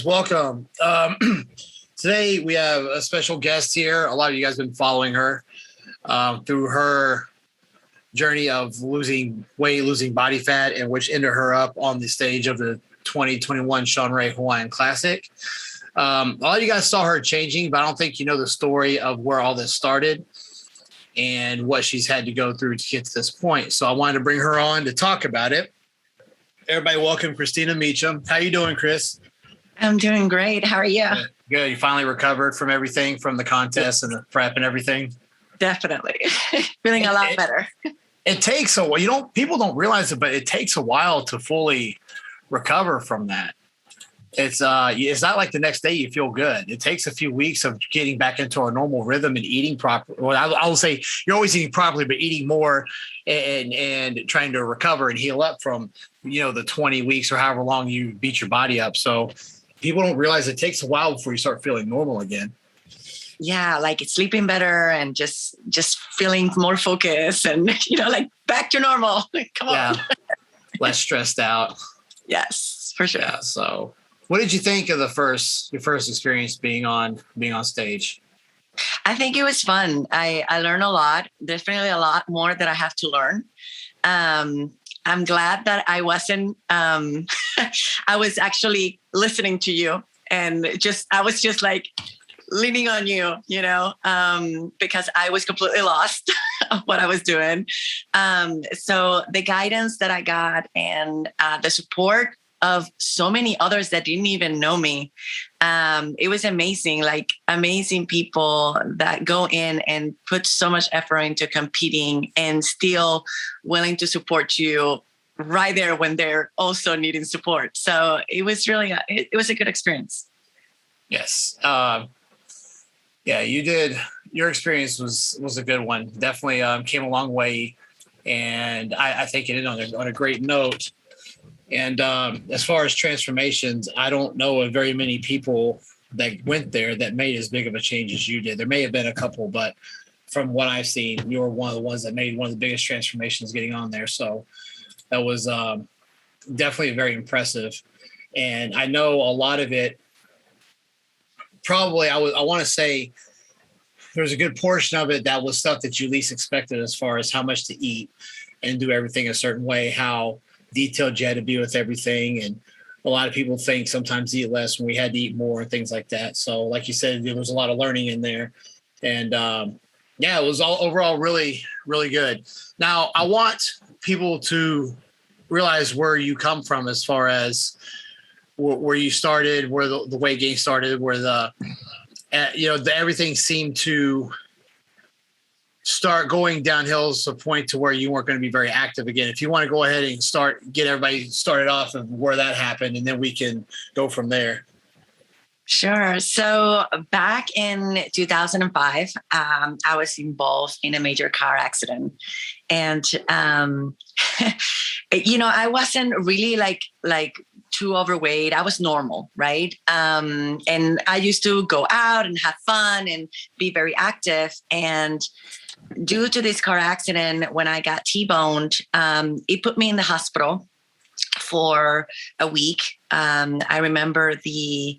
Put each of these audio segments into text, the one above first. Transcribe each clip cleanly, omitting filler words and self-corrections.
welcome. Today we have a special guest here. A lot of you guys have been following her through her journey of losing weight, losing body fat, and which ended her up on the stage of the 2021 Shawn Ray Hawaiian Classic. A lot of you guys saw her changing, but I don't think you know the story of where all this started and what she's had to go through to get to this point. So I wanted to bring her on to talk about it. Everybody welcome Christina Meacham. How you doing, Chris? I'm doing great. How are you? Good. You finally recovered from everything, from the contest and the prep and everything? Definitely. Feeling a lot better. It takes a while. People don't realize it, but it takes a while to fully recover from that. It's not like the next day you feel good. It takes a few weeks of getting back into our normal rhythm and eating properly. Well, I will say you're always eating properly, but eating more and trying to recover and heal up from, the 20 weeks or however long you beat your body up. So people don't realize it takes a while before you start feeling normal again. Yeah, like sleeping better and just feeling more focused and, like back to normal. Come on. Yeah. Less stressed out. Yes, for sure. Yeah. So what did you think of your first experience being on stage? I think it was fun. I learned a lot, definitely a lot more that I have to learn. I'm glad that I wasn't, I was actually listening to you and I was just like leaning on you, because I was completely lost of what I was doing. So the guidance that I got and the support of so many others that didn't even know me. It was amazing, like amazing people that go in and put so much effort into competing and still willing to support you right there when they're also needing support. So it was really, it was a good experience. Yes. Yeah, you did. Your experience was a good one. Definitely came a long way. And I think it ended on a great note. And as far as transformations, I don't know of very many people that went there that made as big of a change as you did. There may have been a couple, but from what I've seen, you were one of the ones that made one of the biggest transformations getting on there. So that was definitely very impressive. And I know a lot of it, probably I want to say there's a good portion of it that was stuff that you least expected as far as how much to eat and do everything a certain way, how detailed you had to be with everything. And a lot of people think sometimes eat less when we had to eat more and things like that. So like you said, there was a lot of learning in there. And it was all overall really, really good. Now I want people to realize where you come from as far as where you started, where the weight gain started, where everything seemed to start going downhill to a point to where you weren't going to be very active again. If you want to go ahead and get everybody started off of where that happened, and then we can go from there. Sure. So back in 2005, I was involved in a major car accident, and I wasn't really like too overweight. I was normal, right? And I used to go out and have fun and be very active. And due to this car accident, when I got T-boned, it put me in the hospital for a week. I remember the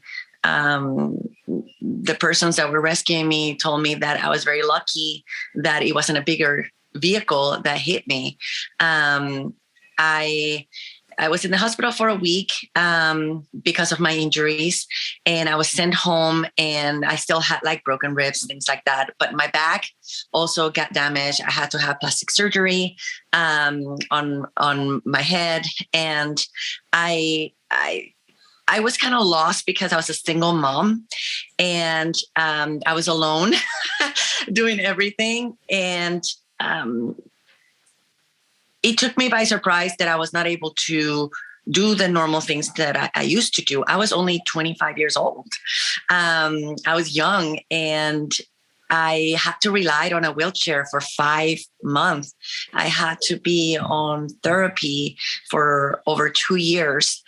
persons that were rescuing me told me that I was very lucky that it wasn't a bigger vehicle that hit me. I was in the hospital for a week because of my injuries, and I was sent home, and I still had like broken ribs, things like that. But my back also got damaged. I had to have plastic surgery on my head, and I was kind of lost because I was a single mom, and I was alone doing everything, and it took me by surprise that I was not able to do the normal things that I used to do. I was only 25 years old. I was young, and I had to rely on a wheelchair for 5 months. I had to be on therapy for over 2 years,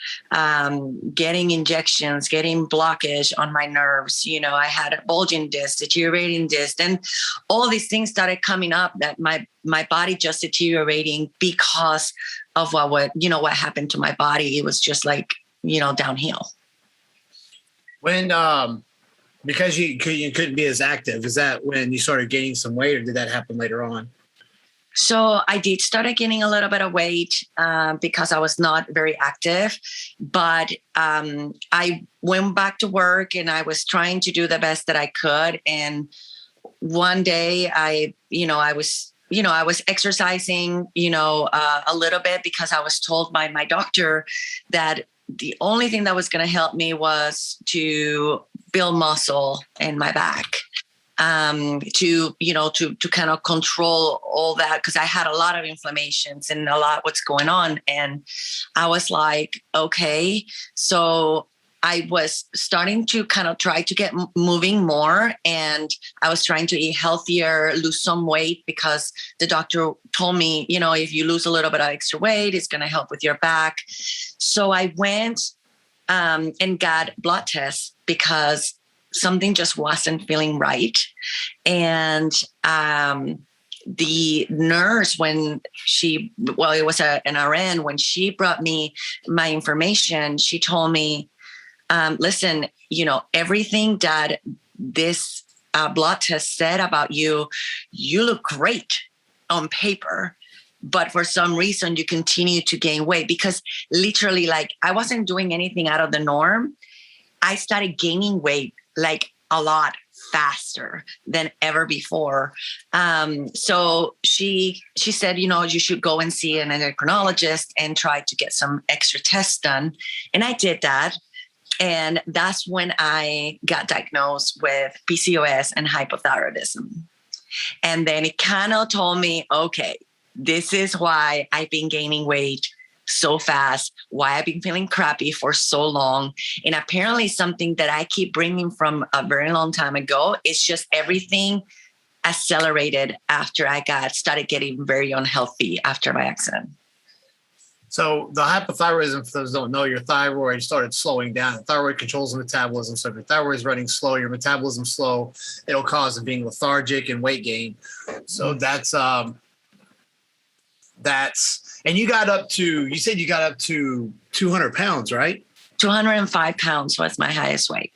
getting injections, getting blockage on my nerves. I had a bulging disc, deteriorating disc, and all these things started coming up that my body just deteriorating because of what happened to my body. It was just like, downhill. When because you couldn't be as active, is that when you started gaining some weight, or did that happen later on? So I did start gaining a little bit of weight because I was not very active, but I went back to work and I was trying to do the best that I could. And one day I was exercising, a little bit because I was told by my doctor that the only thing that was going to help me was to build muscle in my back. To kind of control all that, because I had a lot of inflammations and a lot what's going on. And I was like, okay. So I was starting to kind of try to get moving more, and I was trying to eat healthier, lose some weight, because the doctor told me, if you lose a little bit of extra weight, it's going to help with your back. So I went and got blood tests because something just wasn't feeling right. And the nurse, it was an RN, when she brought me my information, she told me, listen, everything that this blood test said about you, you look great on paper, but for some reason you continue to gain weight. Because literally, like, I wasn't doing anything out of the norm. I started gaining weight like a lot faster than ever before. So she said, you should go and see an endocrinologist and try to get some extra tests done. And I did that. And that's when I got diagnosed with PCOS and hypothyroidism. And then it kind of told me, okay, this is why I've been gaining weight so fast, why I've been feeling crappy for so long. And apparently something that I keep bringing from a very long time ago is just everything accelerated after I started getting very unhealthy after my accident. So the hypothyroidism, for those who don't know, your thyroid started slowing down. The thyroid controls the metabolism. So if your thyroid is running slow, your metabolism slow, it'll cause it being lethargic and weight gain. So that's, and you said you got up to 200 pounds, right? 205 pounds was my highest weight.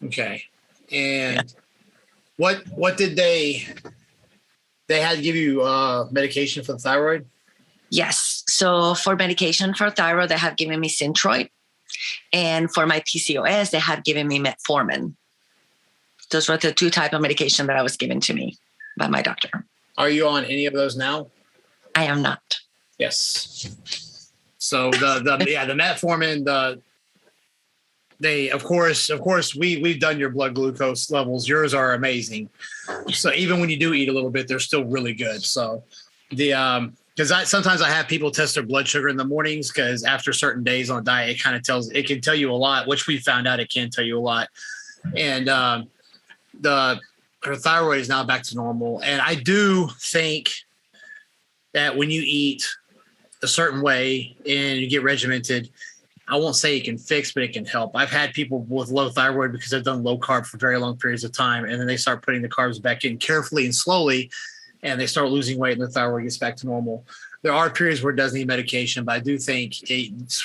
Okay. And what did they had to give you medication for the thyroid? Yes. So for medication for thyroid, they have given me Synthroid. And for my PCOS, they have given me metformin. Those were the two types of medication that I was given to me by my doctor. Are you on any of those now? I am not. Yes. So the metformin, of course we've done your blood glucose levels. Yours are amazing. So even when you do eat a little bit, they're still really good. So because sometimes I have people test their blood sugar in the mornings, because after certain days on a diet, it can tell you a lot, which we found out it can tell you a lot. And her thyroid is now back to normal. And I do think that when you eat a certain way and you get regimented, I won't say it can fix, but it can help. I've had people with low thyroid because they've done low carb for very long periods of time, and then they start putting the carbs back in carefully and slowly, and they start losing weight and the thyroid gets back to normal. There are periods where it does need medication, but I do think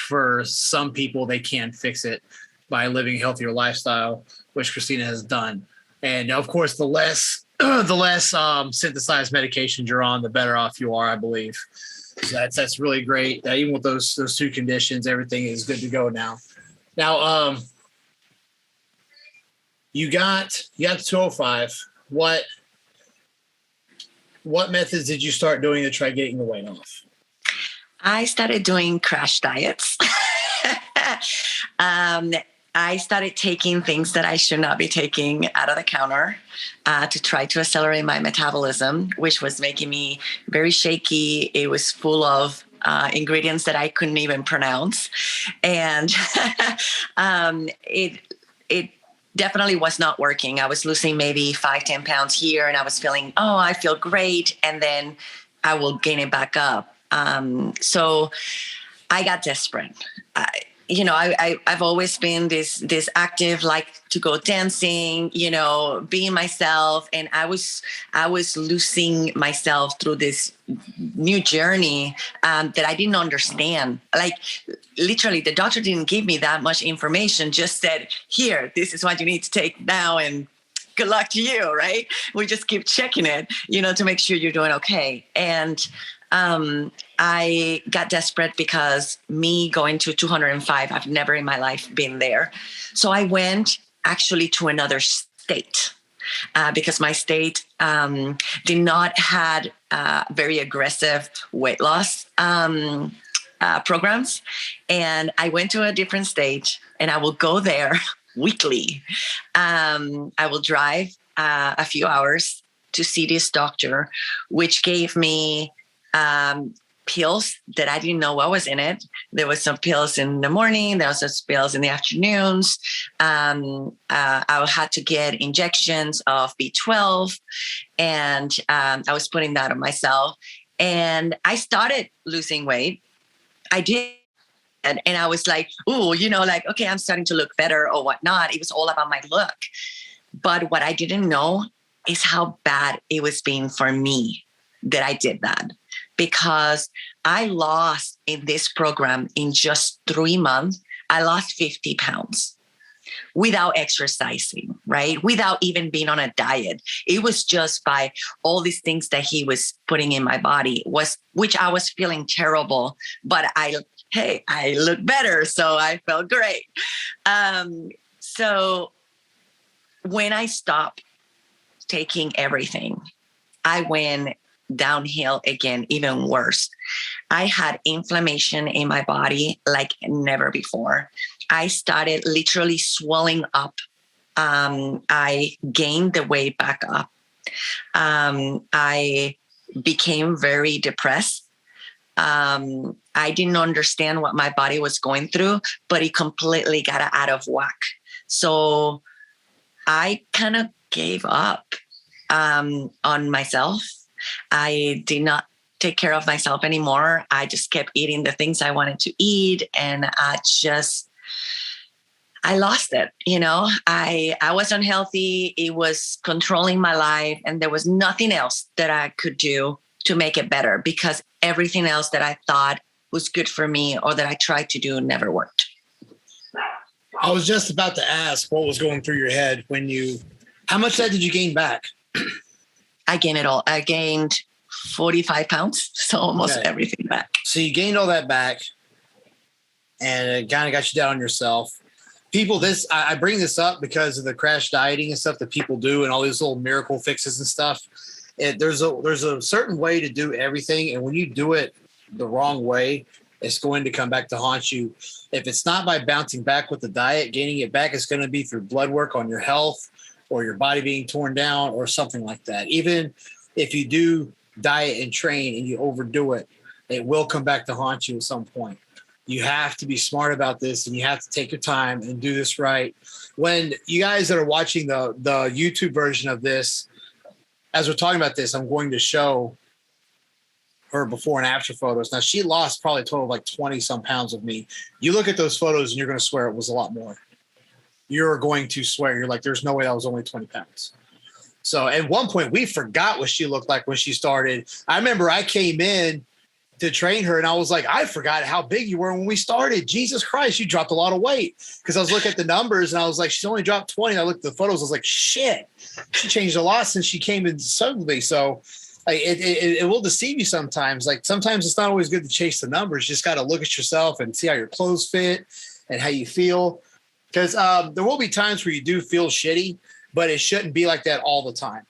for some people, they can fix it by living a healthier lifestyle, which Christina has done. And of course, the less synthesized medications you're on, the better off you are, I believe. So that's really great. Even with those two conditions, everything is good to go now. Now, you got 205. What methods did you start doing to try getting the weight off? I started doing crash diets. I started taking things that I should not be taking out of the counter to try to accelerate my metabolism, which was making me very shaky. It was full of ingredients that I couldn't even pronounce. And it definitely was not working. I was losing maybe 5-10 pounds here, and I was feeling, I feel great. And then I will gain it back up. So I got desperate. I've always been this active, like to go dancing, being myself. And I was losing myself through this new journey that I didn't understand. Like literally the doctor didn't give me that much information, just said, here, this is what you need to take now. And good luck to you, right? We just keep checking it, to make sure you're doing okay. And I got desperate because me going to 205, I've never in my life been there. So I went actually to another state because my state did not had very aggressive weight loss programs. And I went to a different state and I will go there weekly. I will drive a few hours to see this doctor, which gave me pills that I didn't know what was in it. There was some pills in the morning. There was some pills in the afternoons. I had to get injections of B12, and I was putting that on myself. And I started losing weight. I did. And I was like, ooh, okay, I'm starting to look better or whatnot. It was all about my look. But what I didn't know is how bad it was being for me that I did that. Because I lost in this program in just 3 months, I lost 50 pounds without exercising, right? Without even being on a diet. It was just by all these things that he was putting in my body, which I was feeling terrible, but I look better. So I felt great. So when I stopped taking everything, I went downhill again, even worse. I had inflammation in my body like never before. I started literally swelling up. I gained the weight back up. I became very depressed. I didn't understand what my body was going through, but it completely got out of whack. So I kind of gave up on myself. I did not take care of myself anymore. I just kept eating the things I wanted to eat. And I lost it. I was unhealthy. It was controlling my life. And there was nothing else that I could do to make it better, because everything else that I thought was good for me or that I tried to do never worked. I was just about to ask what was going through your head how much did you gain back? I gained it all. I gained 45 pounds, so almost everything back. So you gained all that back, and it kind of got you down on yourself. People, I bring this up because of the crash dieting and stuff that people do, and all these little miracle fixes and stuff. There's a certain way to do everything, and when you do it the wrong way, it's going to come back to haunt you. If it's not by bouncing back with the diet, gaining it back is going to be through blood work on your health, or your body being torn down, or something like that. Even if you do diet and train and you overdo it, it will come back to haunt you at some point. You have to be smart about this, and you have to take your time and do this right. When you guys that are watching the YouTube version of this, as we're talking about this, I'm going to show her before and after photos. Now, she lost probably a total of like 20 some pounds with me. You look at those photos and you're going to swear it was a lot more. You're going to swear. You're like, there's no way that was only 20 pounds. So at one point, we forgot what she looked like when she started. I remember I came in to train her, and I was like, I forgot how big you were when we started. Jesus Christ, you dropped a lot of weight. Because I was looking at the numbers, and I was like, she's only dropped 20. I looked at the photos. I was like, shit, she changed a lot since she came in suddenly. So like, it will deceive you sometimes. Like sometimes it's not always good to chase the numbers. You just got to look at yourself and see how your clothes fit and how you feel. Because there will be times where you do feel shitty, but it shouldn't be like that all the time.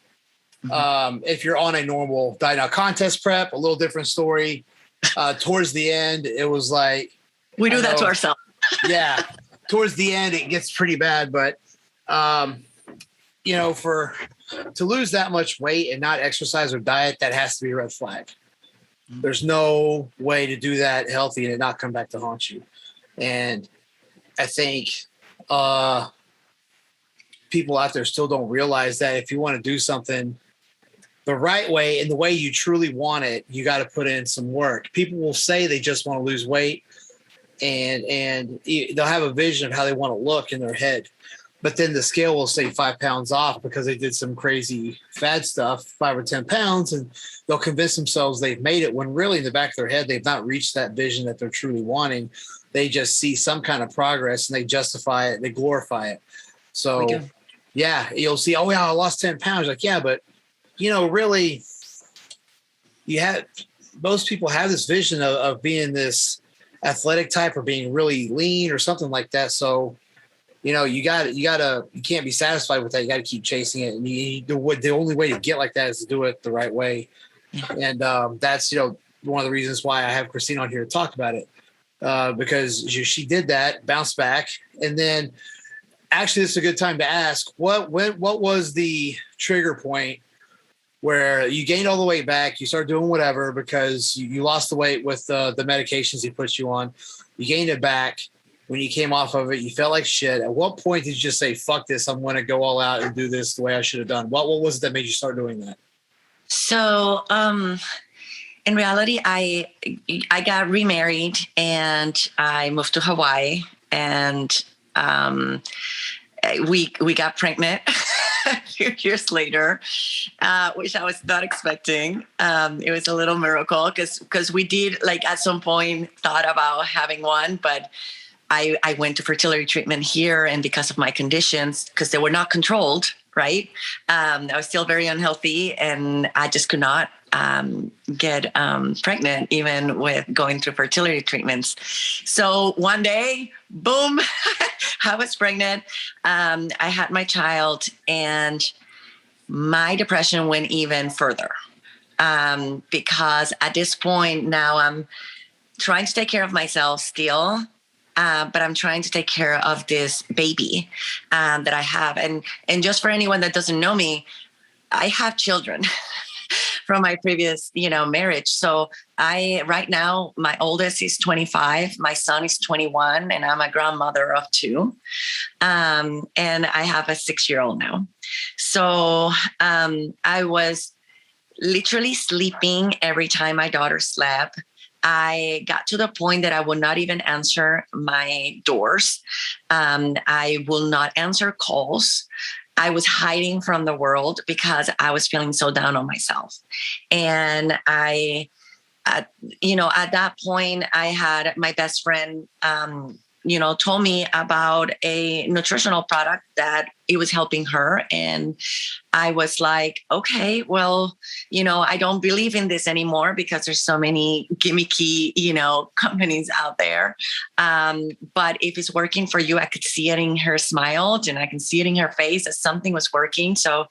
Mm-hmm. If you're on a normal diet. Now, contest prep, a little different story. Towards the end, it was like... We do that to ourselves. Yeah. Towards the end, it gets pretty bad. But, to lose that much weight and not exercise or diet, that has to be a red flag. Mm-hmm. There's no way to do that healthy and it not come back to haunt you. And I think... people out there still don't realize that if you want to do something the right way and the way you truly want it, you got to put in some work. People will say they just want to lose weight, and they'll have a vision of how they want to look in their head. But then the scale will say 5 pounds off because they did some crazy fad stuff, 5 or 10 pounds, and they'll convince themselves they've made it when really in the back of their head, they've not reached that vision that they're truly wanting. They just see some kind of progress and they justify it. They glorify it. So yeah, you'll see, oh yeah, I lost 10 pounds. Like, yeah, but really most people have this vision of being this athletic type or being really lean or something like that. So, you can't be satisfied with that. You got to keep chasing it. And the only way to get like that is to do it the right way. And that's, one of the reasons why I have Christina on here to talk about it, because she did that, bounced back. And then actually, this is a good time to ask, what was the trigger point where you gained all the weight back, you started doing whatever because you lost the weight with the medications he put you on, you gained it back. When you came off of it, you felt like shit. At what point did you just say, fuck this, I'm going to go all out and do this the way I should have done? What was it that made you start doing that? So, in reality, I got remarried and I moved to Hawaii, and we got pregnant a few years later, which I was not expecting. It was a little miracle because we did, like, at some point thought about having one, but I went to fertility treatment here, and because of my conditions, because they were not controlled, right? I was still very unhealthy, and I just could not get pregnant, even with going through fertility treatments. So one day, boom, I was pregnant. I had my child, and my depression went even further, because at this point now I'm trying to take care of myself still. But I'm trying to take care of this baby that I have. And just for anyone that doesn't know me, I have children from my previous, marriage. So right now, my oldest is 25, my son is 21, and I'm a grandmother of 2. And I have a 6-year-old now. So I was literally sleeping every time my daughter slept. I got to the point that I would not even answer my doors. I will not answer calls. I was hiding from the world because I was feeling so down on myself. And at that point, I had my best friend, told me about a nutritional product that it was helping her. And I was like, okay, well, I don't believe in this anymore because there's so many gimmicky, companies out there. But if it's working for you, I could see it in her smile, and I can see it in her face that something was working. So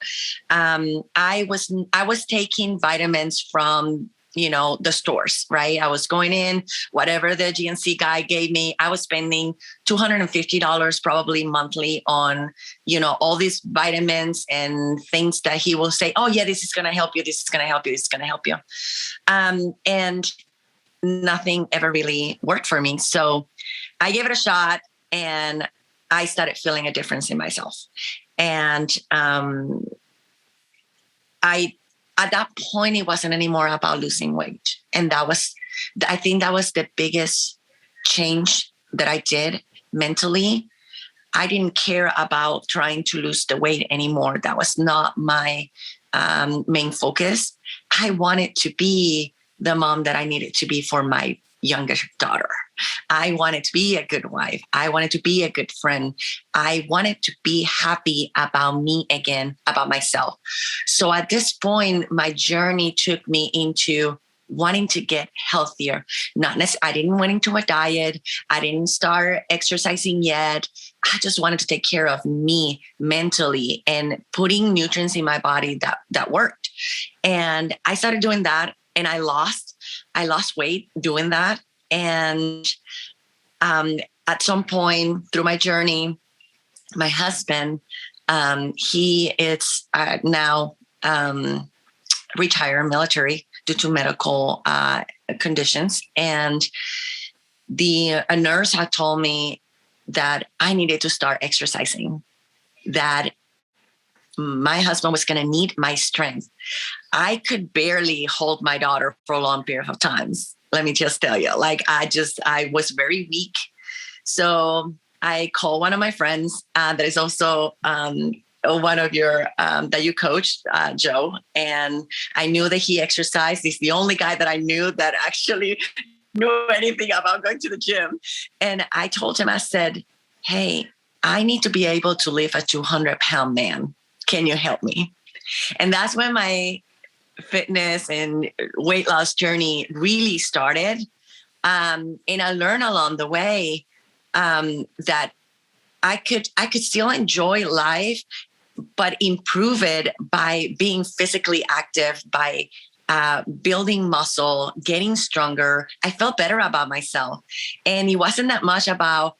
I was taking vitamins from the stores, right? I was going in, whatever the GNC guy gave me, I was spending $250 probably monthly on, all these vitamins and things that he will say, oh yeah, this is going to help you. This is going to help you. This is going to help you. And nothing ever really worked for me. So I gave it a shot, and I started feeling a difference in myself. And at that point, it wasn't anymore about losing weight. And I think that was the biggest change that I did mentally. I didn't care about trying to lose the weight anymore. That was not my main focus. I wanted to be the mom that I needed to be for my youngest daughter. I wanted to be a good wife. I wanted to be a good friend. I wanted to be happy about me again, about myself. So at this point, my journey took me into wanting to get healthier. I didn't went into a diet. I didn't start exercising yet. I just wanted to take care of me mentally and putting nutrients in my body that worked. And I started doing that, and I lost weight doing that. And at some point through my journey, my husband, he is now retired military due to medical conditions. And a nurse had told me that I needed to start exercising, that my husband was going to need my strength. I could barely hold my daughter for a long period of times. Let me just tell you, like, I was very weak. So I called one of my friends that is also one of your, that you coached, Joe. And I knew that he exercised. He's the only guy that I knew that actually knew anything about going to the gym. And I told him, I said, hey, I need to be able to lift a 200-pound man. Can you help me? And that's when my fitness and weight loss journey really started. And I learned along the way that I could still enjoy life, but improve it by being physically active, by building muscle, getting stronger. I felt better about myself. And it wasn't that much about,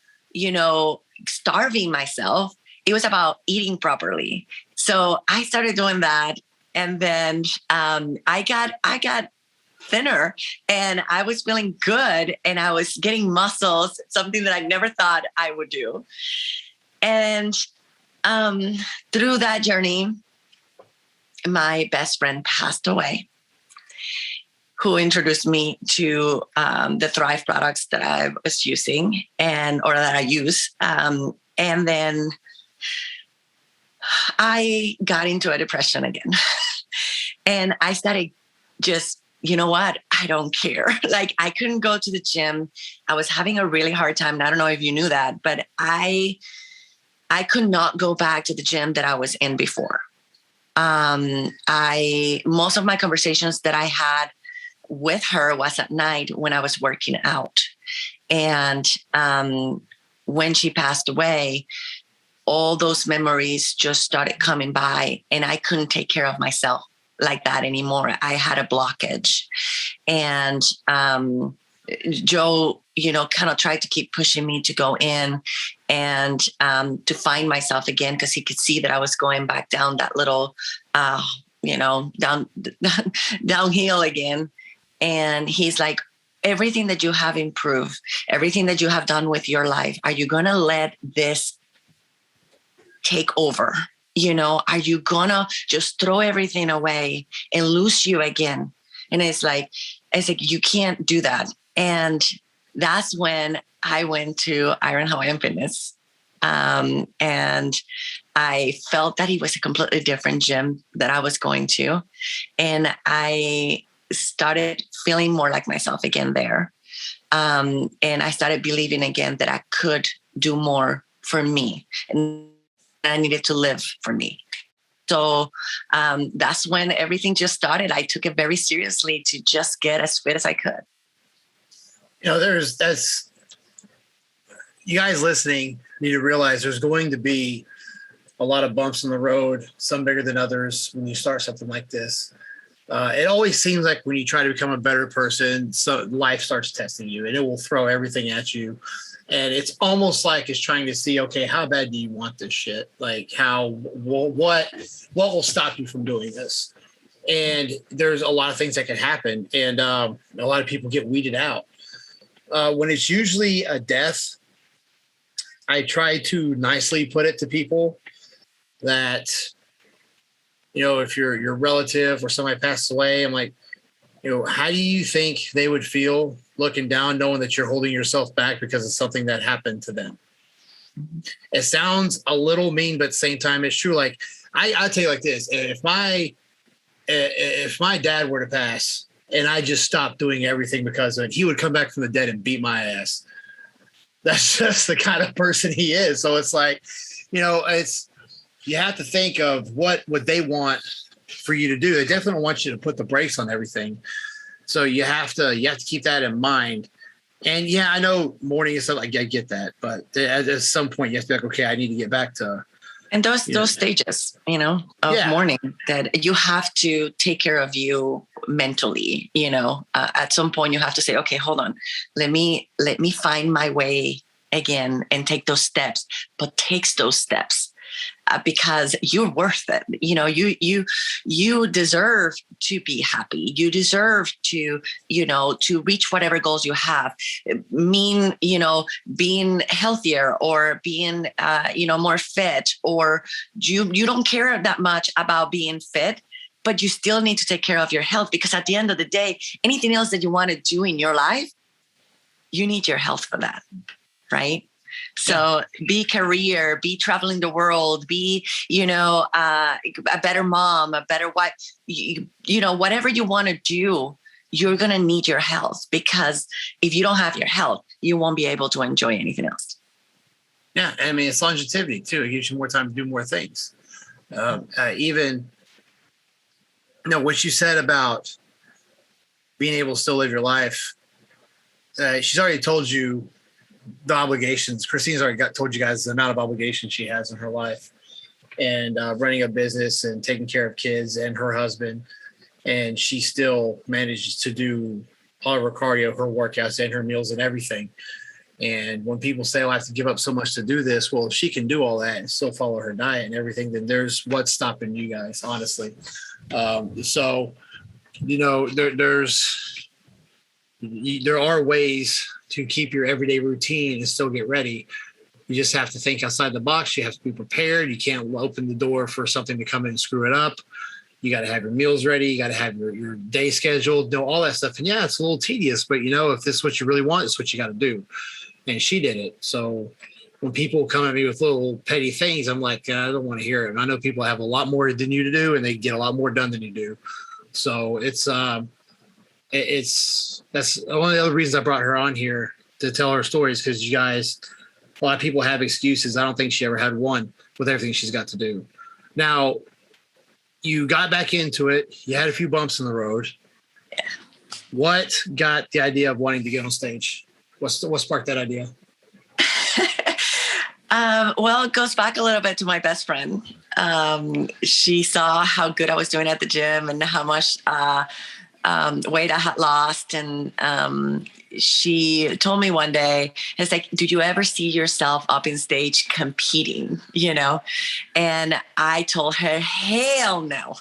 starving myself. It was about eating properly. So I started doing that. And then I got thinner and I was feeling good and I was getting muscles, something that I never thought I would do. And through that journey, my best friend passed away, who introduced me to the Thrive products that I was using or that I use. And then I got into a depression again. And I started just, you know what? I don't care. Like, I couldn't go to the gym. I was having a really hard time. And I don't know if you knew that, but I could not go back to the gym that I was in before. Most of my conversations that I had with her was at night when I was working out. And when she passed away, all those memories just started coming by and I couldn't take care of myself like that anymore. I had a blockage. And Joe, kind of tried to keep pushing me to go in and to find myself again, because he could see that I was going back down that little, downhill again. And he's like, everything that you have improved, everything that you have done with your life, are you going to let this take over? Are you going to just throw everything away and lose you again? And it's like, you can't do that. And that's when I went to Iron Hawaiian Fitness. And I felt that it was a completely different gym that I was going to. And I started feeling more like myself again there. And I started believing again that I could do more for me and I needed to live for me. So that's when everything just started. I took it very seriously to just get as fit as I could. You guys listening need to realize there's going to be a lot of bumps in the road, some bigger than others when you start something like this. It always seems like when you try to become a better person, so life starts testing you and it will throw everything at you. And it's almost like it's trying to see, okay, how bad do you want this shit? Like what will stop you from doing this? And there's a lot of things that can happen. And a lot of people get weeded out. When it's usually a death, I try to nicely put it to people that, if your relative or somebody passes away, I'm like, how do you think they would feel looking down, knowing that you're holding yourself back because of something that happened to them? It sounds a little mean, but at the same time, it's true. Like I'll tell you like this: if my dad were to pass and I just stopped doing everything because of it, he would come back from the dead and beat my ass. That's just the kind of person he is. So it's like, you have to think of what would they want for you to do. They definitely don't want you to put the brakes on everything. So you have to keep that in mind. And yeah, I know mourning is something, I get that, but at some point you have to be like, okay, I need to get back to. And those stages, of mourning, that you have to take care of you mentally, at some point you have to say, okay, hold on, let me find my way again and take those steps, but takes those steps. Because you're worth it. You deserve to be happy. You deserve to reach whatever goals you have. Being healthier or being, more fit, or you don't care that much about being fit. but you still need to take care of your health, because at the end of the day, anything else that you want to do in your life, you need your health for that, right? So be career, be traveling the world, be, a better mom, a better wife, whatever you want to do, you're going to need your health, because if you don't have your health, you won't be able to enjoy anything else. Yeah. I mean, it's longevity too. It gives you more time to do more things. Even, what you said about being able to still live your life. She's already told you the obligations. Christina's already told you guys the amount of obligations she has in her life, and running a business and taking care of kids and her husband. And she still manages to do all of her cardio, her workouts, and her meals and everything. And when people say, I have to give up so much to do this, well, if she can do all that and still follow her diet and everything, then there's what's stopping you guys, honestly. There are ways to keep your everyday routine and still get ready. You just have to think outside the box. You have to be prepared. You can't open the door for something to come in and screw it up. You got to have your meals ready. You got to have your day scheduled, all that stuff. And yeah, it's a little tedious, but if this is what you really want, it's what you got to do. And she did it. So when people come at me with little petty things, I'm like, I don't want to hear it. And I know people have a lot more than you to do, and they get a lot more done than you do. So that's one of the other reasons I brought her on here to tell her stories, because you guys, a lot of people have excuses. I don't think she ever had one with everything she's got to do. Now, you got back into it. You had a few bumps in the road. Yeah. What got the idea of wanting to get on stage? What sparked that idea? Well, it goes back a little bit to my best friend. She saw how good I was doing at the gym and how much weight I had lost. And she told me one day, it's like, did you ever see yourself up in stage competing, And I told her, hell no.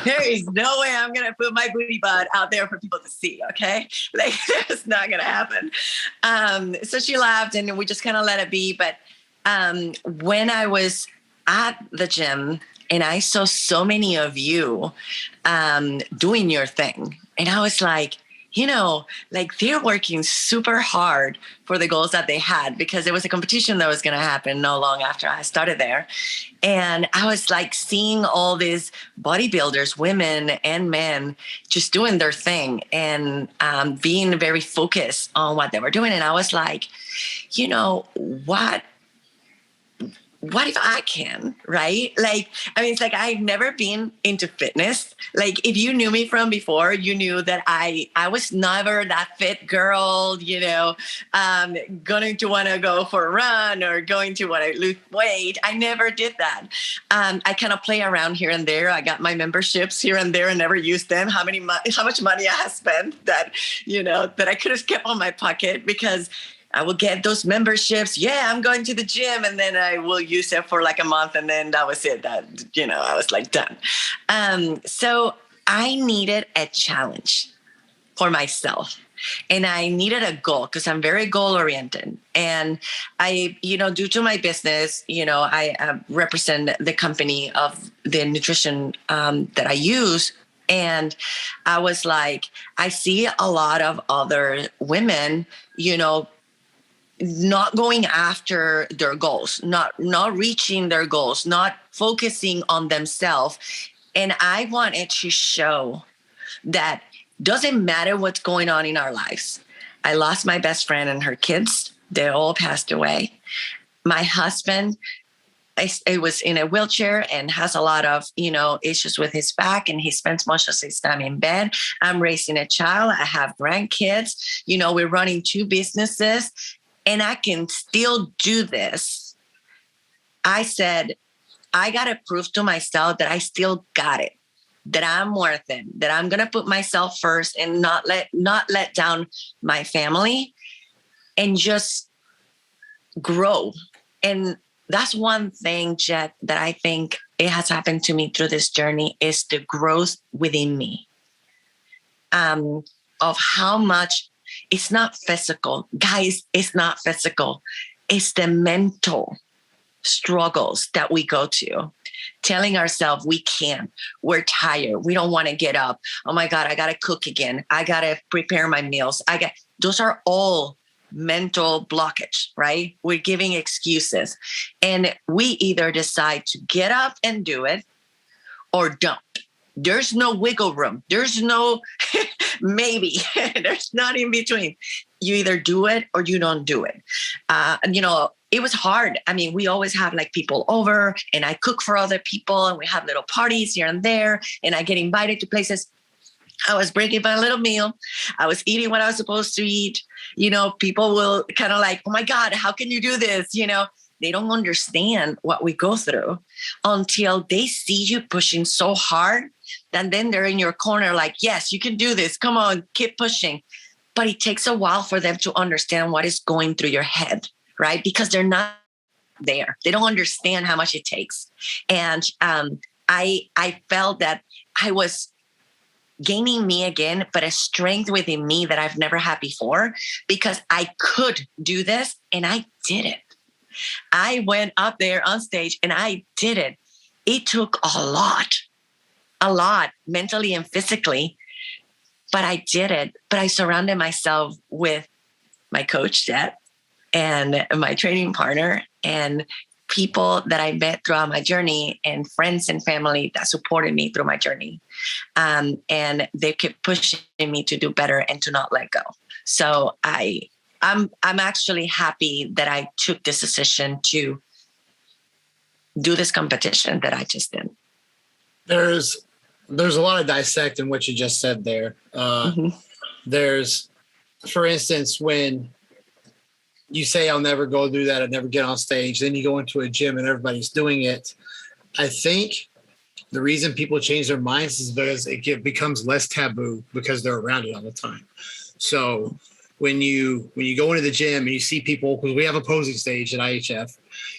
There is no way I'm going to put my booty butt out there for people to see. Okay. Like, it's not going to happen. So she laughed and we just kind of let it be. But when I was at the gym and I saw so many of you doing your thing, and I was like, they're working super hard for the goals that they had, because there was a competition that was going to happen not long after I started there. And I was like seeing all these bodybuilders, women and men, just doing their thing and being very focused on what they were doing. And I was like, what if I can, right? It's like I've never been into fitness. Like, if you knew me from before, you knew that I was never that fit girl, going to want to go for a run or going to want to lose weight. I never did that. I kind of play around here and there. I got my memberships here and there and never used them. How much money I have spent that I could have kept on my pocket, because I will get those memberships. Yeah, I'm going to the gym, and then I will use it for like a month, and then that was it. That I was like done. So I needed a challenge for myself, and I needed a goal, because I'm very goal oriented. And I, due to my business, I represent the company of the nutrition that I use. And I was like, I see a lot of other women, not going after their goals, not reaching their goals, not focusing on themselves. And I wanted to show that doesn't matter what's going on in our lives. I lost my best friend and her kids. They all passed away. My husband, I was in a wheelchair and has a lot of, issues with his back, and he spends most of his time in bed. I'm raising a child. I have grandkids. We're running 2 businesses. And I can still do this. I said, I got to prove to myself that I still got it, that I'm worth it, that I'm going to put myself first and not let down my family, and just grow. And that's one thing, Jet, that I think it has happened to me through this journey, is the growth within me, of how much. It's not physical. Guys, it's not physical. It's the mental struggles that we go to. telling ourselves we can't, we're tired, we don't want to get up. Oh my God, I got to cook again. I got to prepare my meals. Those are all mental blockage, right? We're giving excuses, and we either decide to get up and do it or don't. There's no wiggle room. There's no maybe. There's not in between. You either do it or you don't do it. It was hard. I mean, we always have like people over, and I cook for other people, and we have little parties here and there, and I get invited to places. I was breaking my little meal. I was eating what I was supposed to eat. People will kind of like, oh my God, how can you do this? They don't understand what we go through until they see you pushing so hard. And then they're in your corner like, yes, you can do this. Come on, keep pushing. But it takes a while for them to understand what is going through your head, right? Because they're not there. They don't understand how much it takes. And I felt that I was gaining me again, but a strength within me that I've never had before, because I could do this and I did it. I went up there on stage and I did it. It took a lot mentally and physically, but I did it. But I surrounded myself with my coach, Jet, and my training partner, and people that I met throughout my journey, and friends and family that supported me through my journey. And they kept pushing me to do better and to not let go. So I'm actually happy that I took this decision to do this competition that I just did. There's a lot of dissect in what you just said there. There's, for instance, when you say, I'll never go do that, I'll never get on stage, then you go into a gym and everybody's doing it. I think the reason people change their minds is because it becomes less taboo because they're around it all the time. So when you go into the gym and you see people, because we have a posing stage at IHF,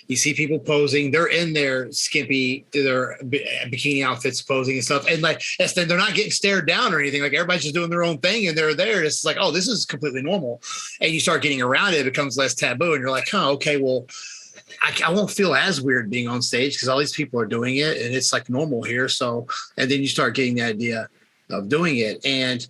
you see people posing, they're in their skimpy, their bikini outfits posing and stuff. And like, they're not getting stared down or anything. Like, everybody's just doing their own thing and they're there. It's like, oh, this is completely normal. And you start getting around it, it becomes less taboo. And you're like, oh, okay, well, I won't feel as weird being on stage because all these people are doing it and it's like normal here. So, and then you start getting the idea of doing it. And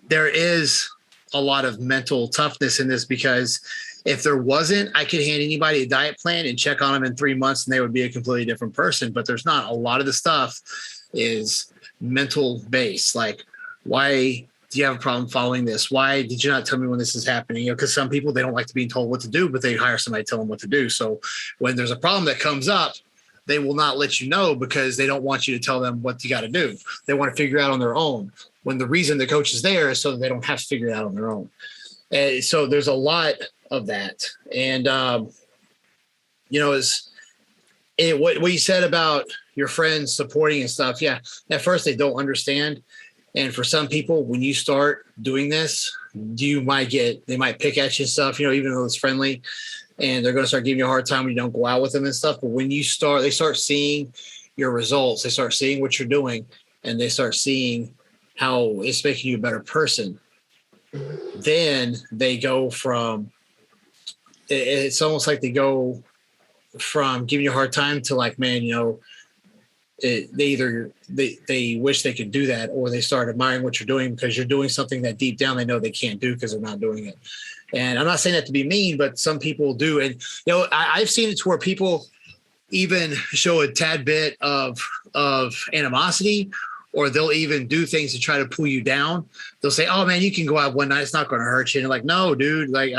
there is a lot of mental toughness in this, because if there wasn't, I could hand anybody a diet plan and check on them in 3 months and they would be a completely different person. But there's not. A lot of the stuff is mental based. Like, why do you have a problem following this? Why did you not tell me when this is happening? Because some people, they don't like to be told what to do, but they hire somebody to tell them what to do. So when there's a problem that comes up, they will not let you know because they don't want you to tell them what you got to do. They want to figure it out on their own, when the reason the coach is there is so that they don't have to figure it out on their own. And so there's a lot of that. And, what you said about your friends supporting and stuff. Yeah. At first they don't understand. And for some people, when you start doing this, they might pick at you and stuff, even though it's friendly, and they're going to start giving you a hard time when you don't go out with them and stuff. But when they start seeing your results, they start seeing what you're doing, and they start seeing how it's making you a better person. Then they go from, it's almost like they go from giving you a hard time to like, man, they wish they could do that, or they start admiring what you're doing because you're doing something that deep down they know they can't do because they're not doing it. And I'm not saying that to be mean, but some people do. And, I've seen it to where people even show a tad bit of animosity, or they'll even do things to try to pull you down. They'll say, oh man, you can go out one night, it's not going to hurt you. And like, no, dude, like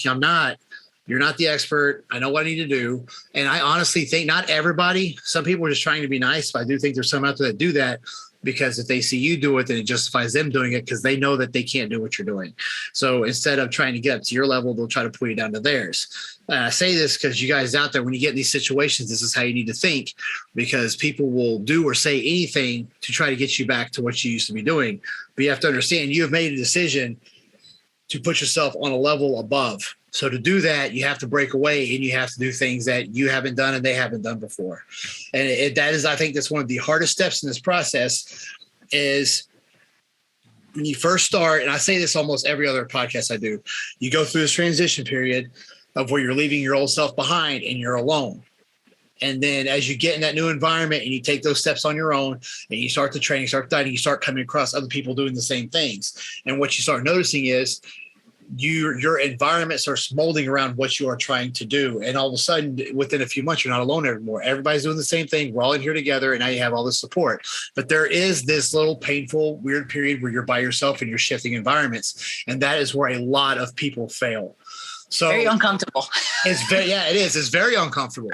I'm not. You're not the expert. I know what I need to do. And I honestly think not everybody, some people are just trying to be nice, but I do think there's some out there that do that because if they see you do it, then it justifies them doing it because they know that they can't do what you're doing. So instead of trying to get up to your level, they'll try to pull you down to theirs. And I say this because you guys out there, when you get in these situations, this is how you need to think, because people will do or say anything to try to get you back to what you used to be doing. But you have to understand, you have made a decision to put yourself on a level above. So to do that, you have to break away and you have to do things that you haven't done and they haven't done before. And I think that's one of the hardest steps in this process is when you first start, and I say this almost every other podcast I do, you go through this transition period of where you're leaving your old self behind and you're alone. And then as you get in that new environment and you take those steps on your own and you start the training, start dieting, you start coming across other people doing the same things. And what you start noticing is your environment starts molding around what you are trying to do. And all of a sudden, within a few months, you're not alone anymore. Everybody's doing the same thing. We're all in here together, and now you have all this support. But there is this little painful, weird period where you're by yourself and you're shifting environments. And that is where a lot of people fail. So very uncomfortable. It is. It's very uncomfortable.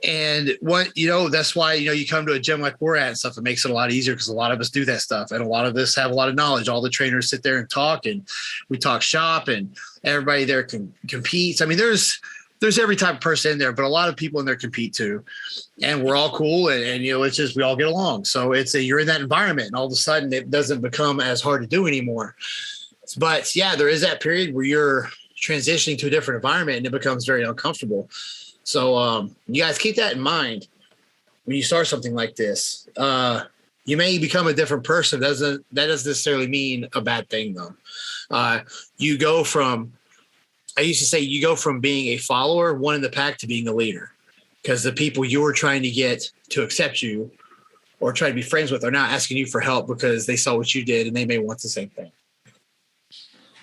And that's why, you come to a gym like we're at and stuff. It makes it a lot easier because a lot of us do that stuff. And a lot of us have a lot of knowledge. All the trainers sit there and talk, and we talk shop, and everybody there competes. I mean, there's every type of person in there, but a lot of people in there compete too. And we're all cool. And it's just, we all get along. So you're in that environment, and all of a sudden it doesn't become as hard to do anymore. But yeah, there is that period where you're transitioning to a different environment and it becomes very uncomfortable. So you guys keep that in mind when you start something like this. You may become a different person. That doesn't necessarily mean a bad thing, though. You go from being a follower, one in the pack, to being a leader, because the people you were trying to get to accept you or try to be friends with are now asking you for help because they saw what you did and they may want the same thing.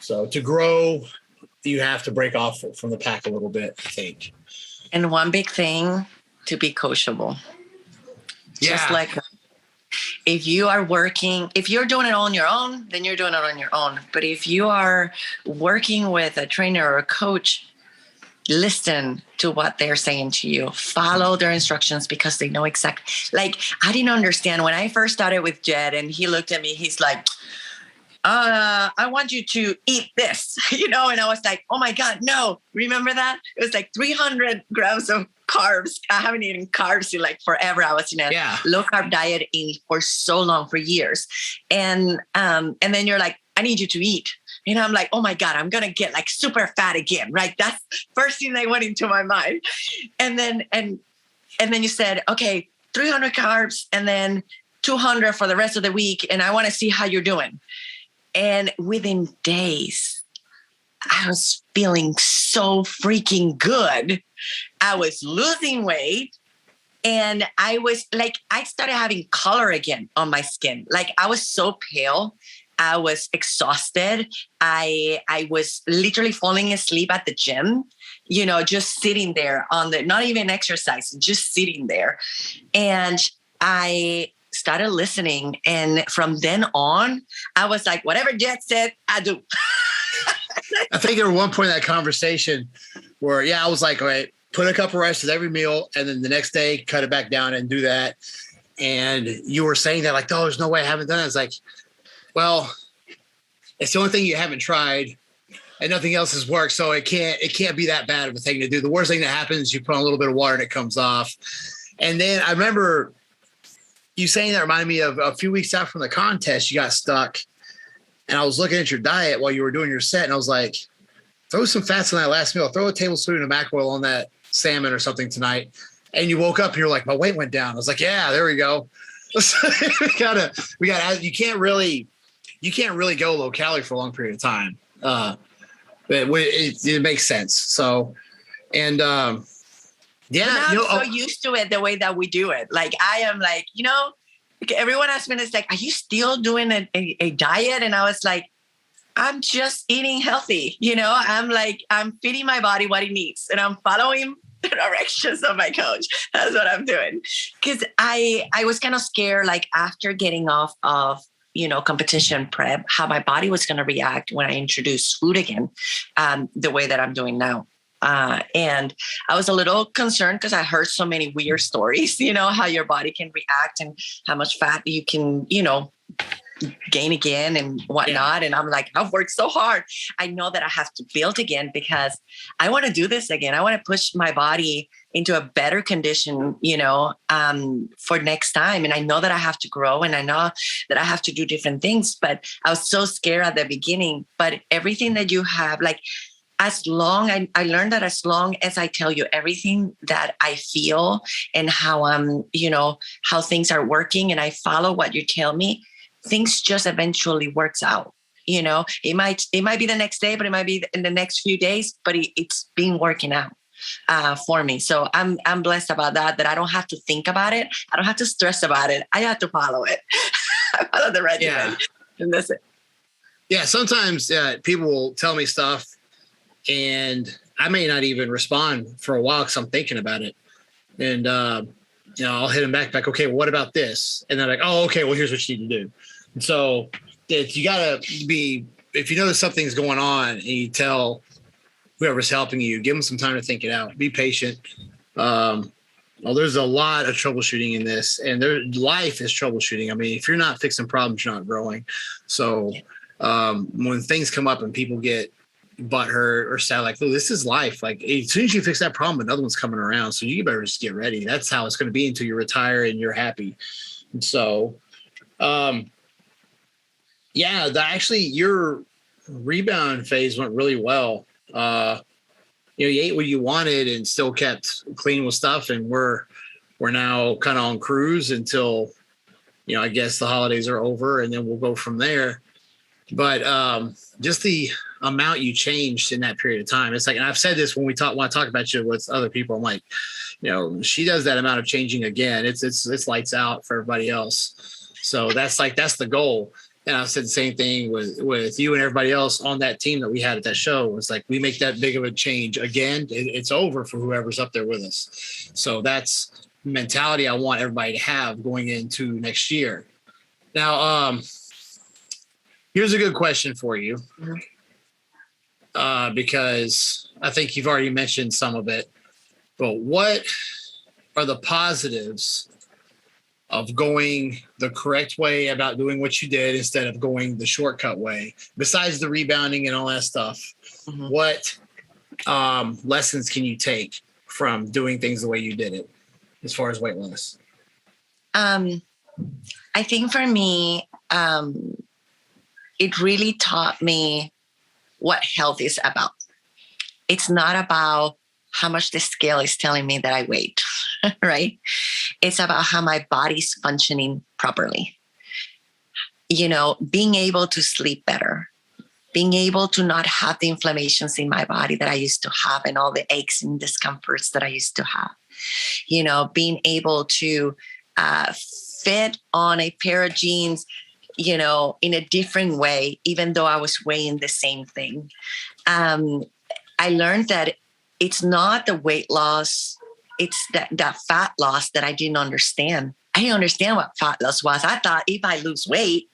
So to grow, you have to break off from the pack a little bit, I think. And one big thing, to be coachable. Yeah. Just like if you're doing it on your own, then you're doing it on your own. But if you are working with a trainer or a coach, listen to what they're saying to you. Follow their instructions because they know exactly. Like, I didn't understand when I first started with Jed and he looked at me, he's like, I want you to eat this, and I was like, oh my God, no. Remember that? It was like 300 grams of carbs. I haven't eaten carbs in like forever. I was in a low carb diet for so long, for years. And then you're like, I need you to eat. And I'm like, oh my God, I'm going to get like super fat again. Right. That's first thing that went into my mind. And then you said, okay, 300 carbs and then 200 for the rest of the week. And I want to see how you're doing. And within days, I was feeling so freaking good. I was losing weight. And I was like, I started having color again on my skin. Like, I was so pale. I was exhausted. I was literally falling asleep at the gym, just sitting there not even exercising, just sitting there. And I started listening. And from then on, I was like, whatever Jet said, I do. I think there was one point in that conversation where, I was like, all right, put a couple rice with every meal. And then the next day, cut it back down and do that. And you were saying that like, oh, there's no way I haven't done it. It's like, well, it's the only thing you haven't tried and nothing else has worked. So it can't be that bad of a thing to do. The worst thing that happens is you put on a little bit of water and it comes off. And then I remember you saying that reminded me of a few weeks out from the contest, you got stuck. And I was looking at your diet while you were doing your set. And I was like, throw some fats on that last meal. Throw a tablespoon of mackerel on that salmon or something tonight. And you woke up and you're like, my weight went down. I was like, yeah, there we go. You can't really go low calorie for a long period of time. But it makes sense. So, and I'm so used to it the way that we do it. Like, I am like, everyone asked me, it's like, are you still doing a diet? And I was like, I'm just eating healthy. I'm feeding my body what it needs and I'm following the directions of my coach. That's what I'm doing. Because I was kind of scared, like after getting off of, competition prep, how my body was going to react when I introduced food again, the way that I'm doing now. And I was a little concerned because I heard so many weird stories, how your body can react and how much fat you can, gain again and whatnot. Yeah. And I'm like, I've worked so hard. I know that I have to build again because I want to do this again. I want to push my body into a better condition, for next time. And I know that I have to grow and I know that I have to do different things, but I was so scared at the beginning. But everything that you have, like, I learned that as long as I tell you everything that I feel and how I'm, how things are working and I follow what you tell me, things just eventually works out. It might be the next day, but it might be in the next few days, but it's been working out. for me. So I'm blessed about that I don't have to think about it. I don't have to stress about it. I have to follow it. I follow the regimen. Yeah. And that's it. Yeah. Sometimes people will tell me stuff and I may not even respond for a while because I'm thinking about it. And, I'll hit them back, okay, well, what about this? And they're like, oh, okay, well, here's what you need to do. And so you got to be, if you know that something's going on and you tell whoever's helping you, give them some time to think it out. Be patient. There's a lot of troubleshooting in this, and life is troubleshooting. I mean, if you're not fixing problems, you're not growing. So when things come up and people get butthurt or sad, like, oh, this is life. Like, as soon as you fix that problem, another one's coming around. So you better just get ready. That's how it's going to be until you retire and you're happy. And so, actually your rebound phase went really well. You ate what you wanted and still kept clean with stuff. And we're now kind of on cruise until, I guess the holidays are over, and then we'll go from there. But just the amount you changed in that period of time, it's like, and I've said this when I talk about you with other people, I'm like, she does that amount of changing again. It's lights out for everybody else. So that's the goal. And I've said the same thing with you and everybody else on that team that we had at that show. It's like, we make that big of a change again, it's over for whoever's up there with us. So that's the mentality I want everybody to have going into next year. Now, here's a good question for you, because I think you've already mentioned some of it, but what are the positives of going the correct way about doing what you did instead of going the shortcut way, besides the rebounding and all that stuff? Mm-hmm. What lessons can you take from doing things the way you did it as far as weight loss? I think for me, it really taught me what health is about. It's not about how much the scale is telling me that I weighed, right? It's about how my body's functioning properly. Being able to sleep better, being able to not have the inflammations in my body that I used to have and all the aches and discomforts that I used to have. Being able to fit on a pair of jeans, in a different way, even though I was weighing the same thing. I learned that it's not the weight loss, it's that fat loss that I didn't understand. I didn't understand what fat loss was. I thought if I lose weight,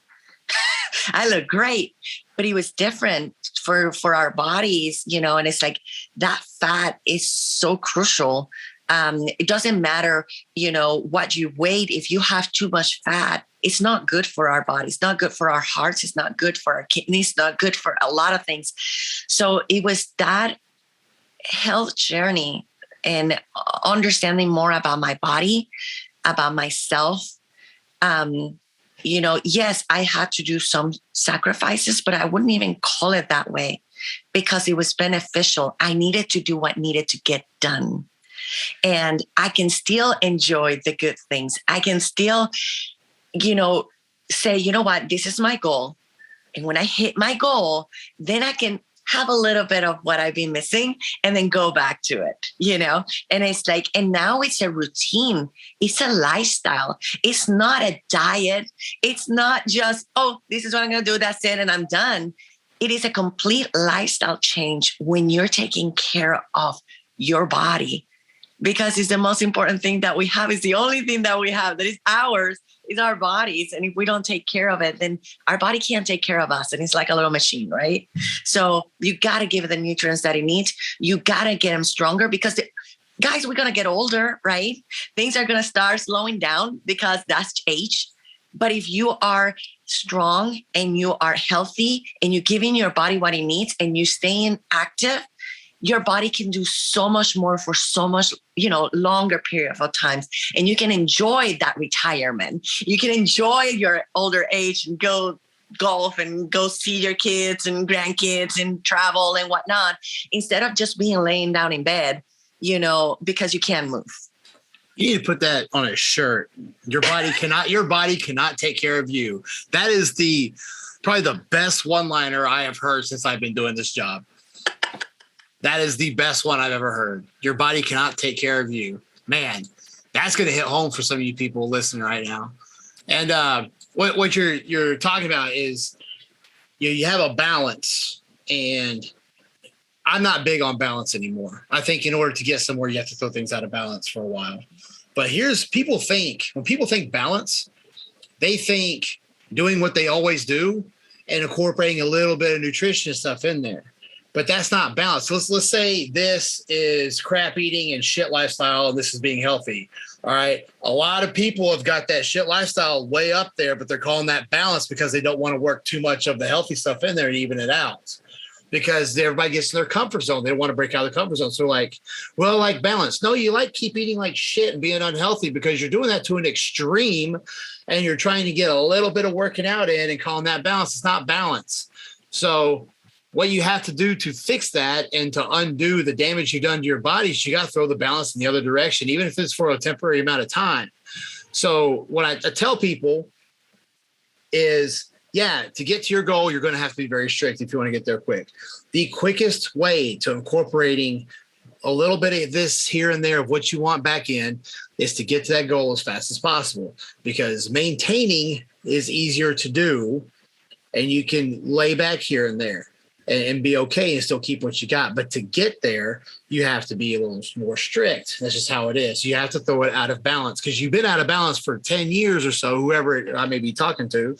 I look great. But it was different for our bodies, and it's like that fat is so crucial. It doesn't matter, what you weighed. If you have too much fat, it's not good for our bodies. It's not good for our hearts. It's not good for our kidneys. It's not good for a lot of things. So it was that health journey and understanding more about my body, about myself. Yes, I had to do some sacrifices, but I wouldn't even call it that way because it was beneficial. I needed to do what needed to get done. And I can still enjoy the good things. I can still, say, what, this is my goal. And when I hit my goal, then I can have a little bit of what I've been missing and then go back to it, and it's like, and now it's a routine. It's a lifestyle. It's not a diet. It's not just, oh, this is what I'm going to do. That's it. And I'm done. It is a complete lifestyle change when you're taking care of your body, because it's the most important thing that we have. It's the only thing that we have that is ours, is our bodies. And if we don't take care of it, then our body can't take care of us. And it's like a little machine, right? So you got to give it the nutrients that it needs. You got to get them stronger because guys, we're going to get older, right? Things are going to start slowing down because that's age. But if you are strong and you are healthy and you're giving your body what it needs and you staying active, your body can do so much more for so much, longer period of times. And you can enjoy that retirement. You can enjoy your older age and go golf and go see your kids and grandkids and travel and whatnot, instead of just being laying down in bed, because you can't move. You need to put that on a shirt. Your body cannot take care of you. That is probably the best one-liner I have heard since I've been doing this job. That is the best one I've ever heard. Your body cannot take care of you. Man, that's going to hit home for some of you people listening right now. And what you're talking about is you have a balance, and I'm not big on balance anymore. I think in order to get somewhere, you have to throw things out of balance for a while. But when people think balance, they think doing what they always do and incorporating a little bit of nutrition and stuff in there. But that's not balance. Let's say this is crap eating and shit lifestyle, and this is being healthy. All right. A lot of people have got that shit lifestyle way up there, but they're calling that balance because they don't want to work too much of the healthy stuff in there and even it out. Because everybody gets in their comfort zone. They don't want to break out of the comfort zone. So like, well, like balance. No, you like keep eating like shit and being unhealthy because you're doing that to an extreme and you're trying to get a little bit of working out in and calling that balance. It's not balance. So what you have to do to fix that and to undo the damage you've done to your body is you got to throw the balance in the other direction, even if it's for a temporary amount of time. So what I tell people is, yeah, to get to your goal, you're going to have to be very strict if you want to get there quick. The quickest way to incorporating a little bit of this here and there of what you want back in is to get to that goal as fast as possible, because maintaining is easier to do and you can lay back here and there and be okay and still keep what you got. But to get there, you have to be a little more strict. That's just how it is. You have to throw it out of balance because you've been out of balance for 10 years or so, whoever I may be talking to,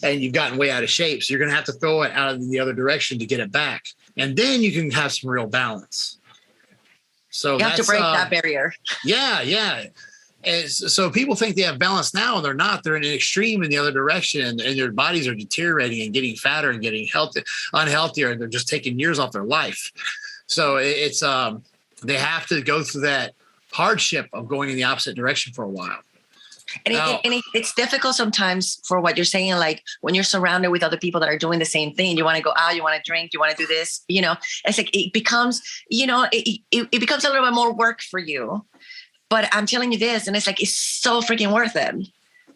and you've gotten way out of shape. So you're going to have to throw it out in the other direction to get it back. And then you can have some real balance. So you have to break that barrier. Yeah, yeah. And so people think they have balance now, and they're not. They're in an extreme in the other direction, and their bodies are deteriorating and getting fatter and getting unhealthier, and they're just taking years off their life. So it's they have to go through that hardship of going in the opposite direction for a while. And it's difficult sometimes for what you're saying, like when you're surrounded with other people that are doing the same thing, you want to go out, you want to drink, you want to do this, it's like, it becomes, it becomes a little bit more work for you. But I'm telling you this, and it's like, it's so freaking worth it,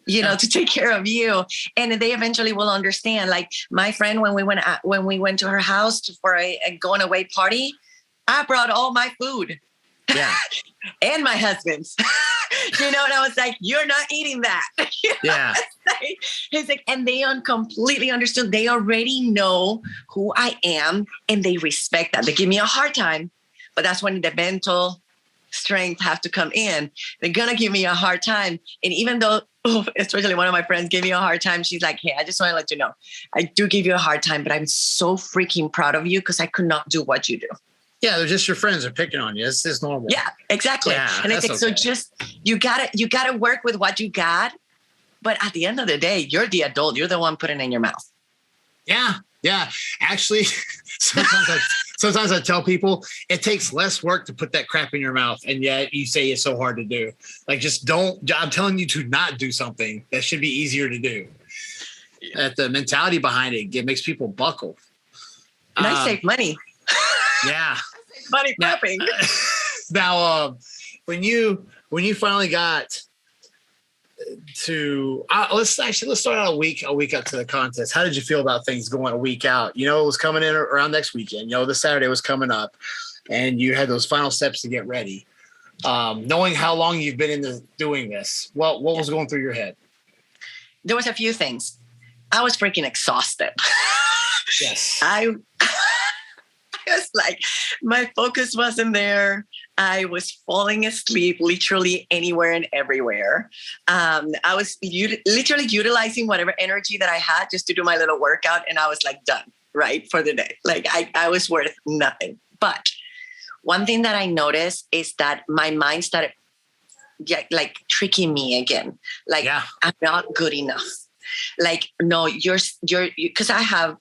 to take care of you. And they eventually will understand. Like my friend, when we went to her house for a going away party, I brought all my food. Yeah. And my husband's, and I was like, you're not eating that. Yeah. He's like, and they completely understood. They already know who I am and they respect that. They give me a hard time, but that's when the mental strength have to come in. They're going to give me a hard time. And even though, especially one of my friends gave me a hard time, she's like, hey, I just want to let you know, I do give you a hard time, but I'm so freaking proud of you because I could not do what you do. Yeah, they're just your friends. They're picking on you. It's just normal. Yeah, exactly. Yeah, and I think so. Just you gotta work with what you got. But at the end of the day, you're the adult. You're the one putting it in your mouth. Yeah, yeah. Actually, sometimes I tell people it takes less work to put that crap in your mouth, and yet you say it's so hard to do. Like, just don't. I'm telling you to not do something that should be easier to do. Yeah. That the mentality behind it makes people buckle. And I save money. Yeah. Money prepping. Now, when you finally got to let's start out a week up to the contest. How did you feel about things going a week out? It was coming in around next weekend. This Saturday was coming up, and you had those final steps to get ready. Knowing how long you've been into doing this, what was going through your head? There was a few things. I was freaking exhausted. Yes. I was like, my focus wasn't there. I was falling asleep literally anywhere and everywhere. I was literally utilizing whatever energy that I had just to do my little workout. And I was like done, right, for the day. Like I was worth nothing. But one thing that I noticed is that my mind started like tricking me again. Like, yeah. I'm not good enough. Like, no, you're because I have,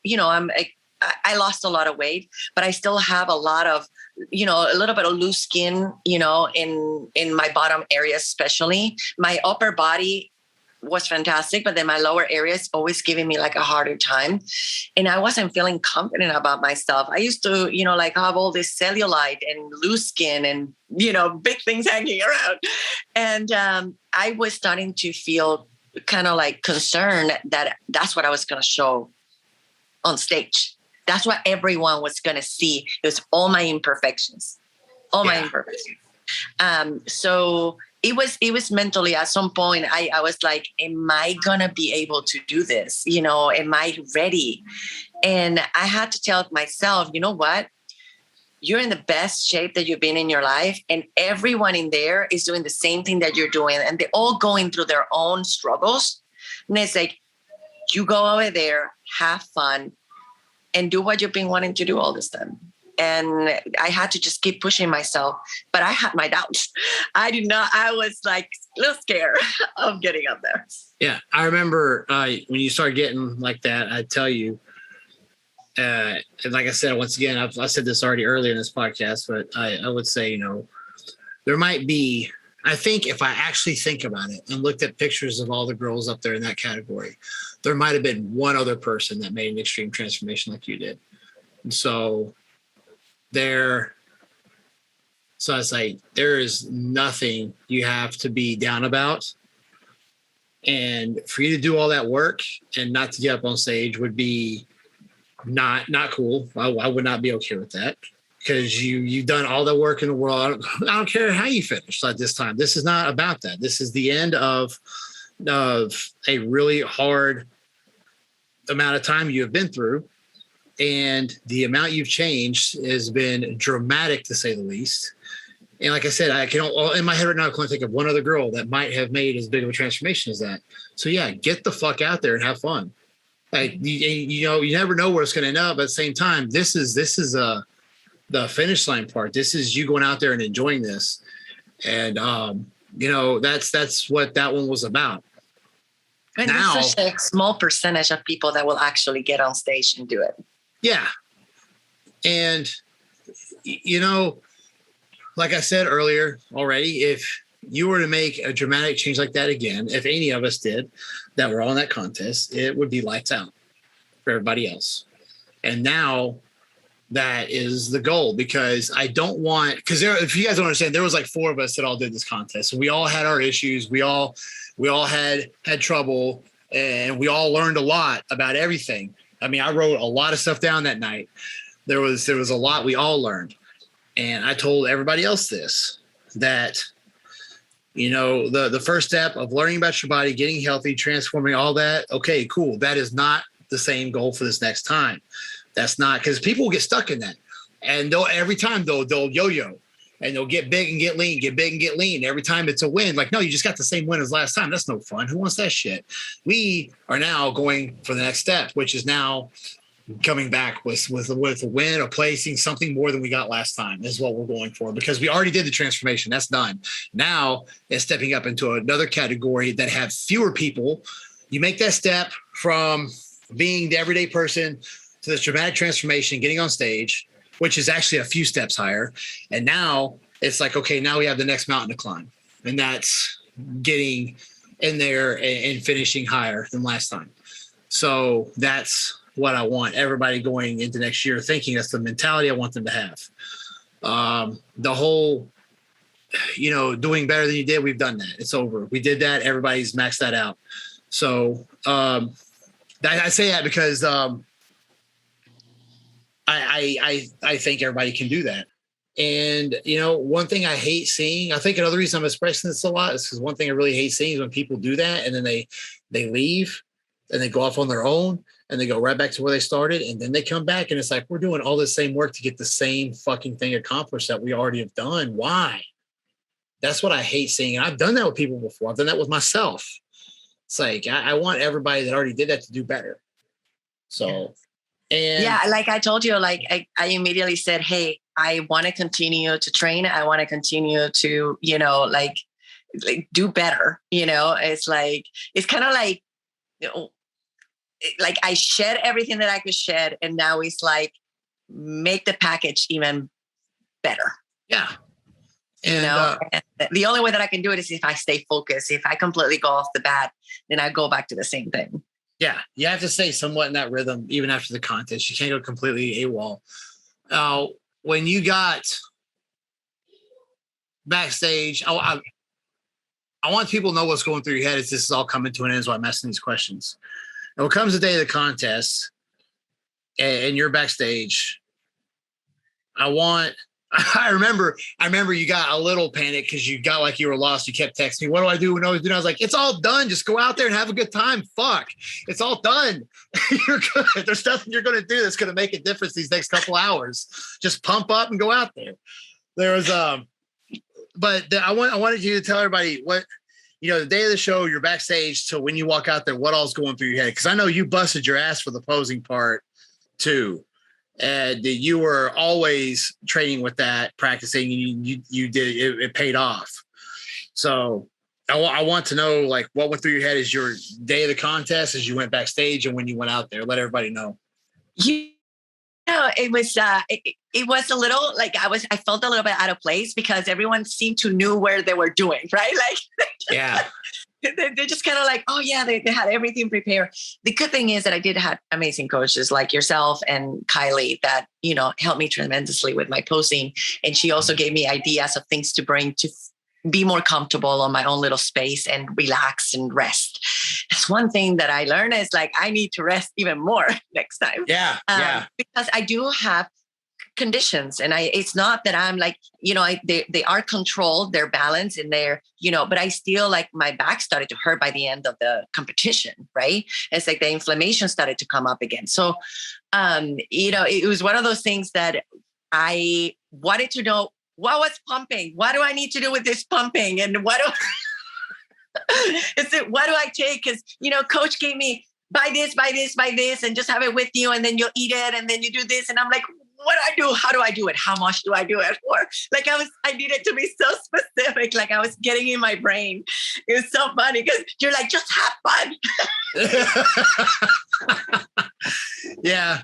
I lost a lot of weight, but I still have a lot of, a little bit of loose skin, in my bottom area, especially. My upper body was fantastic, but then my lower area is always giving me like a harder time. And I wasn't feeling confident about myself. I used to, like have all this cellulite and loose skin and, big things hanging around. And I was starting to feel kind of like concerned that that's what I was going to show on stage. That's what everyone was going to see. It was all my imperfections, my imperfections. So it was mentally at some point, I was like, am I going to be able to do this? You know, am I ready? And I had to tell myself, you know what? You're in the best shape that you've been in your life. And everyone in there is doing the same thing that you're doing. And they're all going through their own struggles. And it's like, you go over there, have fun, and do what you've been wanting to do all this time. And I had to just keep pushing myself. But I had my doubts. I was like a little scared of getting up there. Yeah. I remember when you start getting like that, I tell you, and like I said, once again, I said this already earlier in this podcast, but I would say, you know, there might be, I think if I actually think about it and looked at pictures of all the girls up there in that category, there might have been one other person that made an extreme transformation like you did. And so I say, there is nothing you have to be down about. And for you to do all that work and not to get up on stage would be not cool. I would not be okay with that, because you've done all the work in the world. I don't care how you finish at this time. This is not about that. This is the end of a really hard amount of time you have been through, and the amount you've changed has been dramatic, to say the least. And like I said, I can, in my head right now, I can think of one other girl that might have made as big of a transformation as that. So yeah, get the fuck out there and have fun. Like, you know, you never know where it's going to end up. At the same time, this is the finish line part. This is you going out there and enjoying this. And, you know, that's what that one was about. And now, there's such a small percentage of people that will actually get on stage and do it. Yeah. And, you know, like I said earlier already, if you were to make a dramatic change like that again, if any of us did that were on that contest, it would be lights out for everybody else. And now that is the goal, because I don't want, because if you guys don't understand, there was like 4 of us that all did this contest. So we all had our issues. We all had trouble, and we all learned a lot about everything. I mean, I wrote a lot of stuff down that night. There was a lot we all learned. And I told everybody else this, that, you know, the first step of learning about your body, getting healthy, transforming, all that. Okay, cool. That is not the same goal for this next time. That's not, because people will get stuck in that. And every time they'll yo-yo, and they'll get big and get lean, get big and get lean. Every time it's a win. Like, no, you just got the same win as last time. That's no fun. Who wants that shit? We are now going for the next step, which is now coming back with a win, a placing, something more than we got last time is what we're going for, because we already did the transformation. That's done. Now it's stepping up into another category that have fewer people. You make that step from being the everyday person to this dramatic transformation, getting on stage, which is actually a few steps higher. And now it's like, okay, now we have the next mountain to climb. And that's getting in there and finishing higher than last time. So that's what I want everybody going into next year thinking. That's the mentality I want them to have. The whole, you know, doing better than you did, we've done that. It's over. We did that. Everybody's maxed that out. So I say that because I think everybody can do that. And, you know, one thing I hate seeing, I think another reason I'm expressing this a lot is because one thing I really hate seeing is when people do that and then they leave and they go off on their own and they go right back to where they started. And then they come back and it's like, we're doing all this same work to get the same fucking thing accomplished that we already have done. Why? That's what I hate seeing. And I've done that with people before. I've done that with myself. It's like, I want everybody that already did that to do better. So, and yeah, like I told you, like I immediately said, hey, I want to continue to train. I want to continue to, you know, like do better. You know, it's like, it's kind of like, you know, like I shed everything that I could shed. And now it's like, make the package even better. Yeah. And, you know, and the only way that I can do it is if I stay focused. If I completely go off the bat, then I go back to the same thing. Yeah. You have to stay somewhat in that rhythm, even after the contest. You can't go completely AWOL. When you got backstage, I want people to know what's going through your head as this is all coming to an end, so I'm asking these questions. And when it comes the day of the contest, and you're backstage, I remember you got a little panic because you got like you were lost. You kept texting me, what do I do? I was like, it's all done. Just go out there and have a good time. Fuck. It's all done. You're good. There's nothing you're going to do that's going to make a difference these next couple hours. Just pump up and go out there. There was, I wanted you to tell everybody what, the day of the show, you're backstage. So when you walk out there, what all's going through your head? Cause I know you busted your ass for the posing part too. And you were always training with that, practicing, and you did it paid off. So I want to know, like, what went through your head as your day of the contest, as you went backstage, and when you went out there. Let everybody know. It was it was a little like I felt a little bit out of place because everyone seemed to knew where they were doing, right? Like, yeah. They're just kind of like, oh yeah, they had everything prepared. The good thing is that I did have amazing coaches like yourself and Kylie that, helped me tremendously with my posing. And she also gave me ideas of things to bring to be more comfortable on my own little space and relax and rest. That's one thing that I learned is like, I need to rest even more next time. Yeah. Because I do have conditions and it's not that I'm like, they are controlled, their balance in there, but I still like my back started to hurt by the end of the competition, right? It's like the inflammation started to come up again. So, it was one of those things that I wanted to know what was pumping. What do I need to do with this pumping? And what do I take? Because, coach gave me buy this, and just have it with you. And then you'll eat it. And then you do this. And I'm like, what do I do? How do I do it? How much do I do it for? Like I needed to be so specific. Like I was getting in my brain. It was so funny because you're like, just have fun. Yeah.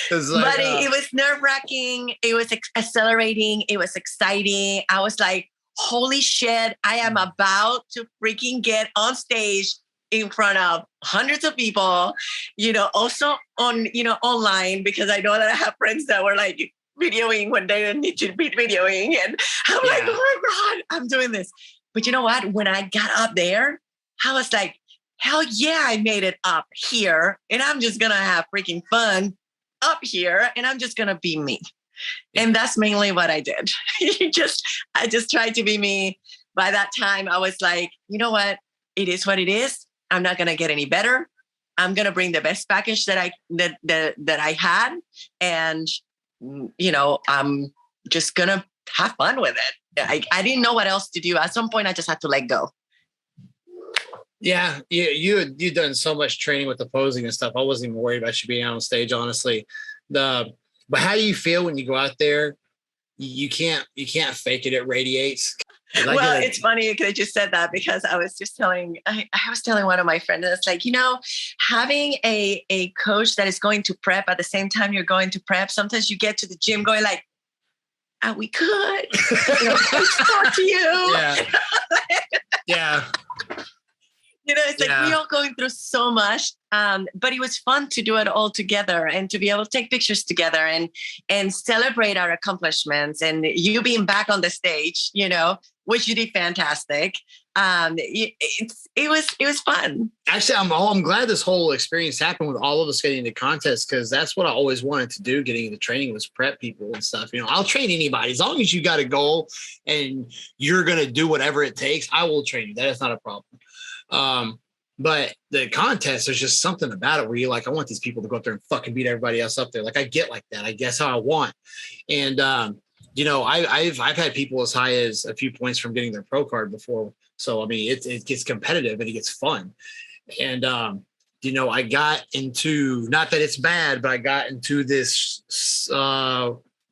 But it was nerve wracking. It was accelerating. It was exciting. I was like, holy shit, I am about to freaking get on stage in front of hundreds of people, also on, online, because I know that I have friends that were like videoing when they need to be videoing. And I'm like, oh my God, I'm doing this. But you know what? When I got up there, I was like, hell yeah, I made it up here. And I'm just going to have freaking fun up here. And I'm just going to be me. And that's mainly what I did. I just tried to be me. By that time, I was like, you know what? It is what it is. I'm not going to get any better. I'm going to bring the best package that I had. And, I'm just going to have fun with it. I didn't know what else to do. At some point, I just had to let go. Yeah. You've done so much training with the posing and stuff. I wasn't even worried about you being out on stage, honestly. But how do you feel when you go out there? You can't fake it. It radiates. Well, it's funny that you said that because I was just telling one of my friends, it's like, having a coach that is going to prep at the same time you're going to prep, sometimes you get to the gym going like, we could, talk to you. Yeah. Yeah. It's like we all going through so much, but it was fun to do it all together and to be able to take pictures together and celebrate our accomplishments. And you being back on the stage, which you did fantastic. It was fun. Actually, I'm glad this whole experience happened with all of us getting into contests because that's what I always wanted to do. Getting into training was prep people and stuff. I'll train anybody as long as you got a goal and you're gonna do whatever it takes. I will train you. That is not a problem. But the contest, there's just something about it where you're like, I want these people to go up there and fucking beat everybody else up there. Like I get like that. I guess how I want. And, I've had people as high as a few points from getting their pro card before. So, I mean, it gets competitive and it gets fun. And, I got into, not that it's bad, but I got into this,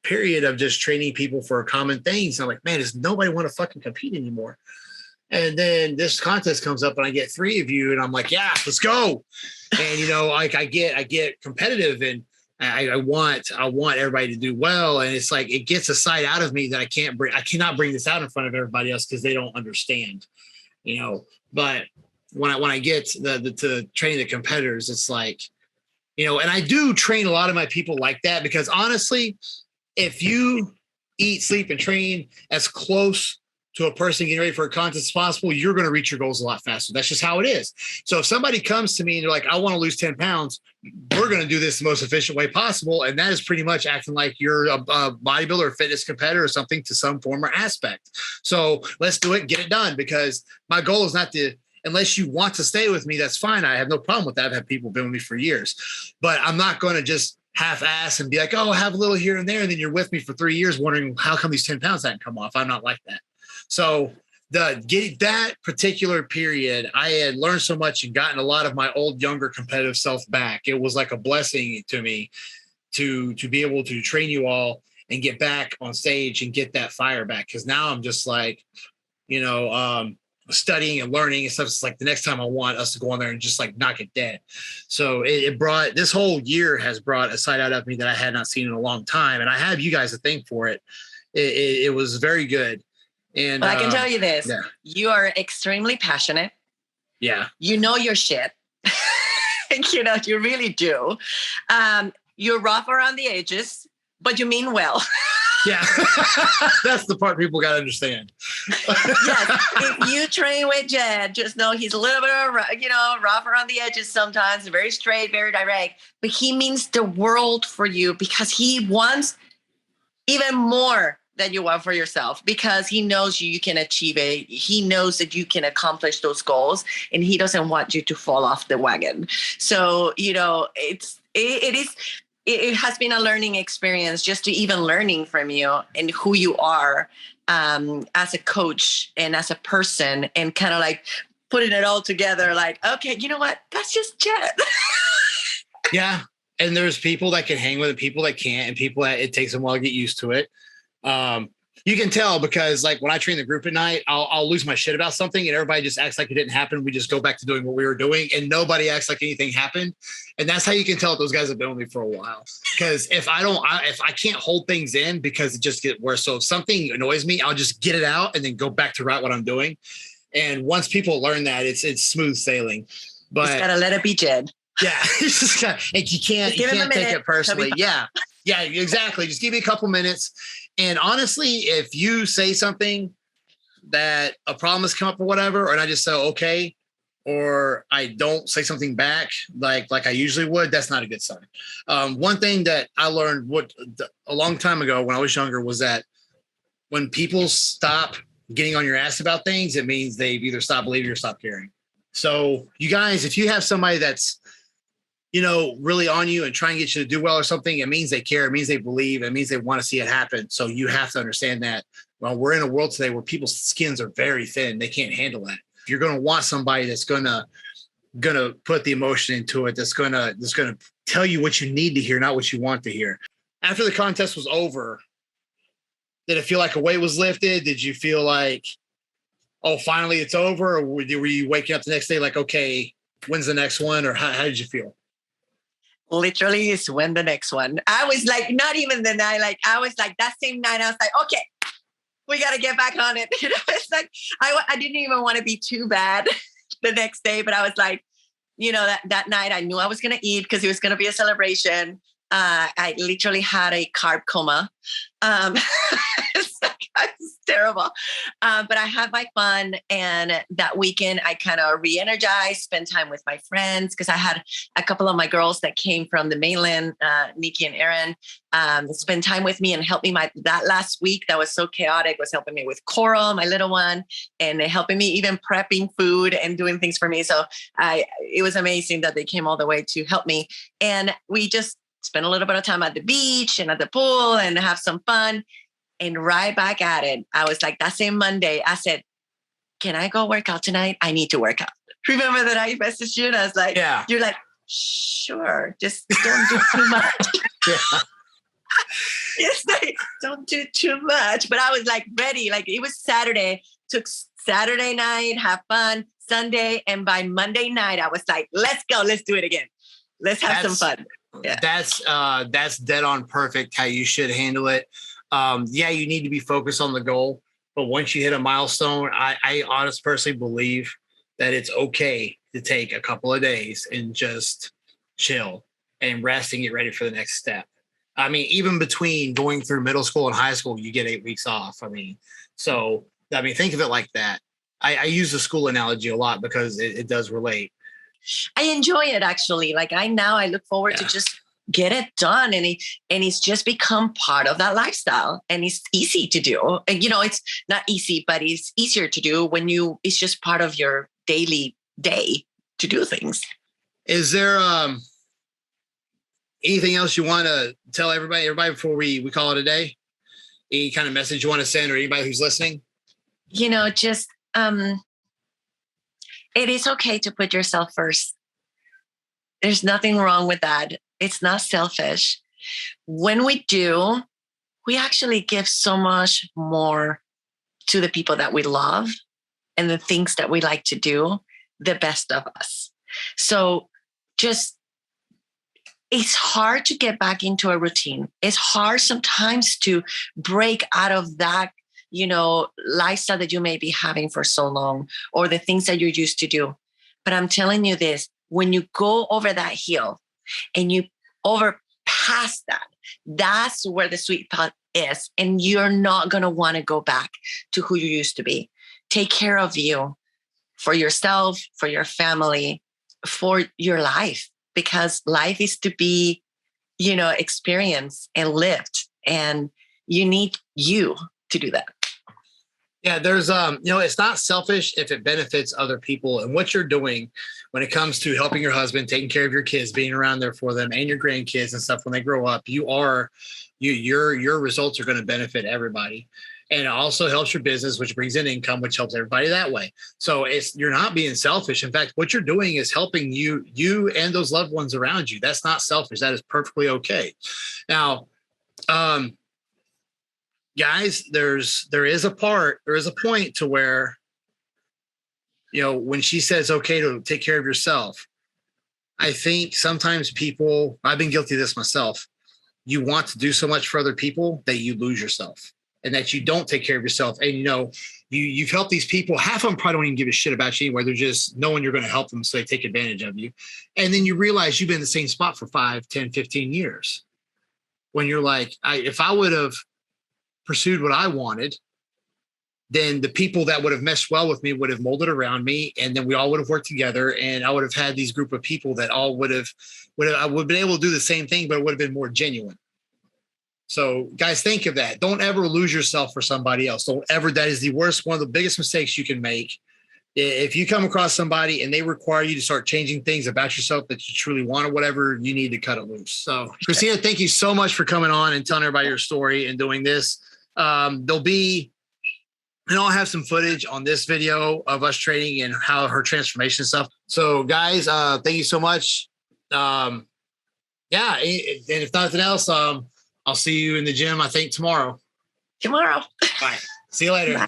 period of just training people for common things. I'm like, man, does nobody want to fucking compete anymore? And then this contest comes up and I get 3 of you and I'm like, yeah, let's go. And, like I get competitive and I want everybody to do well. And it's like, it gets a side out of me that I cannot bring this out in front of everybody else because they don't understand, but when I get to train the competitors, it's like, and I do train a lot of my people like that because honestly, if you eat, sleep, and train as close to a person getting ready for a contest as possible, you're going to reach your goals a lot faster. That's just how it is. So if somebody comes to me and they're like, I want to lose 10 pounds, we're going to do this the most efficient way possible. And that is pretty much acting like you're a bodybuilder or fitness competitor or something to some form or aspect. So let's do it, get it done, because my goal is not to, unless you want to stay with me, that's fine. I have no problem with that. I've had people been with me for years, but I'm not going to just half-ass and be like, oh, have a little here and there. And then you're with me for 3 years wondering how come these 10 pounds hadn't come off. I'm not like that. So getting that particular period, I had learned so much and gotten a lot of my old, younger competitive self back. It was like a blessing to me to be able to train you all and get back on stage and get that fire back. Cause now I'm just like, studying and learning and stuff. It's like the next time I want us to go on there and just like knock it dead. So it brought, this whole year has brought a side out of me that I had not seen in a long time. And I have you guys to thank for it. It was very good. And I can tell you this, you are extremely passionate. Yeah. You know your shit. You really do. You're rough around the edges, but you mean well. Yeah. That's the part people got to understand. Yes. If you train with Jed, just know he's a little bit of, rough around the edges sometimes, very straight, very direct, but he means the world for you because he wants even more than you want for yourself, because he knows you can achieve it. He knows that you can accomplish those goals, and he doesn't want you to fall off the wagon. So, it has been a learning experience just to even learning from you and who you are as a coach and as a person, and kind of like putting it all together. Like, okay, you know what? That's just Jed. Yeah. And there's people that can hang with it, people that can't, and people that it takes them a while to get used to it. You can tell because like when I train the group at night, I'll lose my shit about something and everybody just acts like it didn't happen. We just go back to doing what we were doing and nobody acts like anything happened. And that's how you can tell if those guys have been with me for a while. Because if I can't hold things in because it just gets worse. So if something annoys me, I'll just get it out and then go back to what I'm doing. And once people learn that, it's smooth sailing. But just gotta let it be Jed. Yeah. You can't take it personally. Yeah. Yeah, exactly. Just give me a couple minutes. And honestly, if you say something that a problem has come up or whatever, and I just say, okay, or I don't say something back like I usually would, that's not a good sign. One thing that I learned a long time ago when I was younger was that when people stop getting on your ass about things, it means they've either stopped believing or stopped caring. So you guys, if you have somebody that's really on you and try and get you to do well or something, it means they care. It means they believe. It means they want to see it happen. So you have to understand that, well, we're in a world today where people's skins are very thin. They can't handle that. If you're going to want somebody that's going to put the emotion into it, that's going to tell you what you need to hear, not what you want to hear. After the contest was over, did it feel like a weight was lifted? Did you feel like, oh, finally it's over? Or were you waking up the next day like, okay, when's the next one? Or how did you feel? Literally is when the next one. I was like, not even the night. Like I was like that same night. I was like, okay, we got to get back on it. It's like I didn't even want to be too bad the next day, but I was like, that night I knew I was gonna eat because it was gonna be a celebration. I literally had a carb coma. It's terrible. But I had my fun. And that weekend, I kind of re-energized, spent time with my friends because I had a couple of my girls that came from the mainland, Nikki and Erin, spend time with me and help me that last week that was so chaotic was helping me with Coral, my little one, and helping me even prepping food and doing things for me. So it was amazing that they came all the way to help me. And we just spend a little bit of time at the beach and at the pool and have some fun. And right back at it, I was like, that same Monday, I said, can I go work out tonight? I need to work out. Remember that I messaged you and I was like, yeah. You're like, sure, just don't do too much. Yeah. It's like, don't do too much. But I was like ready. Like it was Saturday, took Saturday night, have fun, Sunday. And by Monday night, I was like, let's go. Let's do it again. Let's have some fun. Yeah. That's dead on perfect how you should handle it. You need to be focused on the goal, but once you hit a milestone, I honestly personally believe that it's okay to take a couple of days and just chill and rest and get ready for the next step. I mean, even between going through middle school and high school, you get 8 weeks off. I mean, so I mean, think of it like that. I use the school analogy a lot because it does relate. I enjoy it actually. Like I look forward to just get it done, and it's just become part of that lifestyle, and it's easy to do. And it's not easy, but it's easier to do when it's just part of your daily day to do things. Is there anything else you want to tell everybody before we call it a day? Any kind of message you want to send, or anybody who's listening? Just it is okay to put yourself first. There's nothing wrong with that. It's not selfish. When we do, we actually give so much more to the people that we love and the things that we like to do, the best of us. So it's hard to get back into a routine. It's hard sometimes to break out of that, lifestyle that you may be having for so long, or the things that you're used to do. But I'm telling you this, when you go over that hill and you overpass that, that's where the sweet spot is. And you're not going to want to go back to who you used to be. Take care of you, for yourself, for your family, for your life, because life is to be, experienced and lived, and you need you to do that. Yeah, there's it's not selfish if it benefits other people. And what you're doing when it comes to helping your husband, taking care of your kids, being around there for them and your grandkids and stuff when they grow up, your results are going to benefit everybody. And it also helps your business, which brings in income, which helps everybody that way. So you're not being selfish. In fact, what you're doing is helping you and those loved ones around you. That's not selfish. That is perfectly okay. Now, guys, there is a point to where, when she says, okay, to take care of yourself, I think sometimes people, I've been guilty of this myself. You want to do so much for other people that you lose yourself, and that you don't take care of yourself. And, you've helped these people. Half of them probably don't even give a shit about you anyway. They're just knowing you're going to help them, so they take advantage of you. And then you realize you've been in the same spot for 5, 10, 15 years. When you're like, if I would have pursued what I wanted, then the people that would have meshed well with me would have molded around me, and then we all would have worked together, and I would have had these group of people that all I would have been able to do the same thing, but it would have been more genuine. So guys, think of that. Don't ever lose yourself for somebody else. That is the worst, one of the biggest mistakes you can make. If you come across somebody and they require you to start changing things about yourself that you truly want or whatever, you need to cut it loose. So Christina, thank you so much for coming on and telling everybody your story and doing this. I'll have some footage on this video of us training and how her transformation stuff. So guys, thank you so much. And if nothing else, I'll see you in the gym, I think tomorrow. All right. See you later. Bye.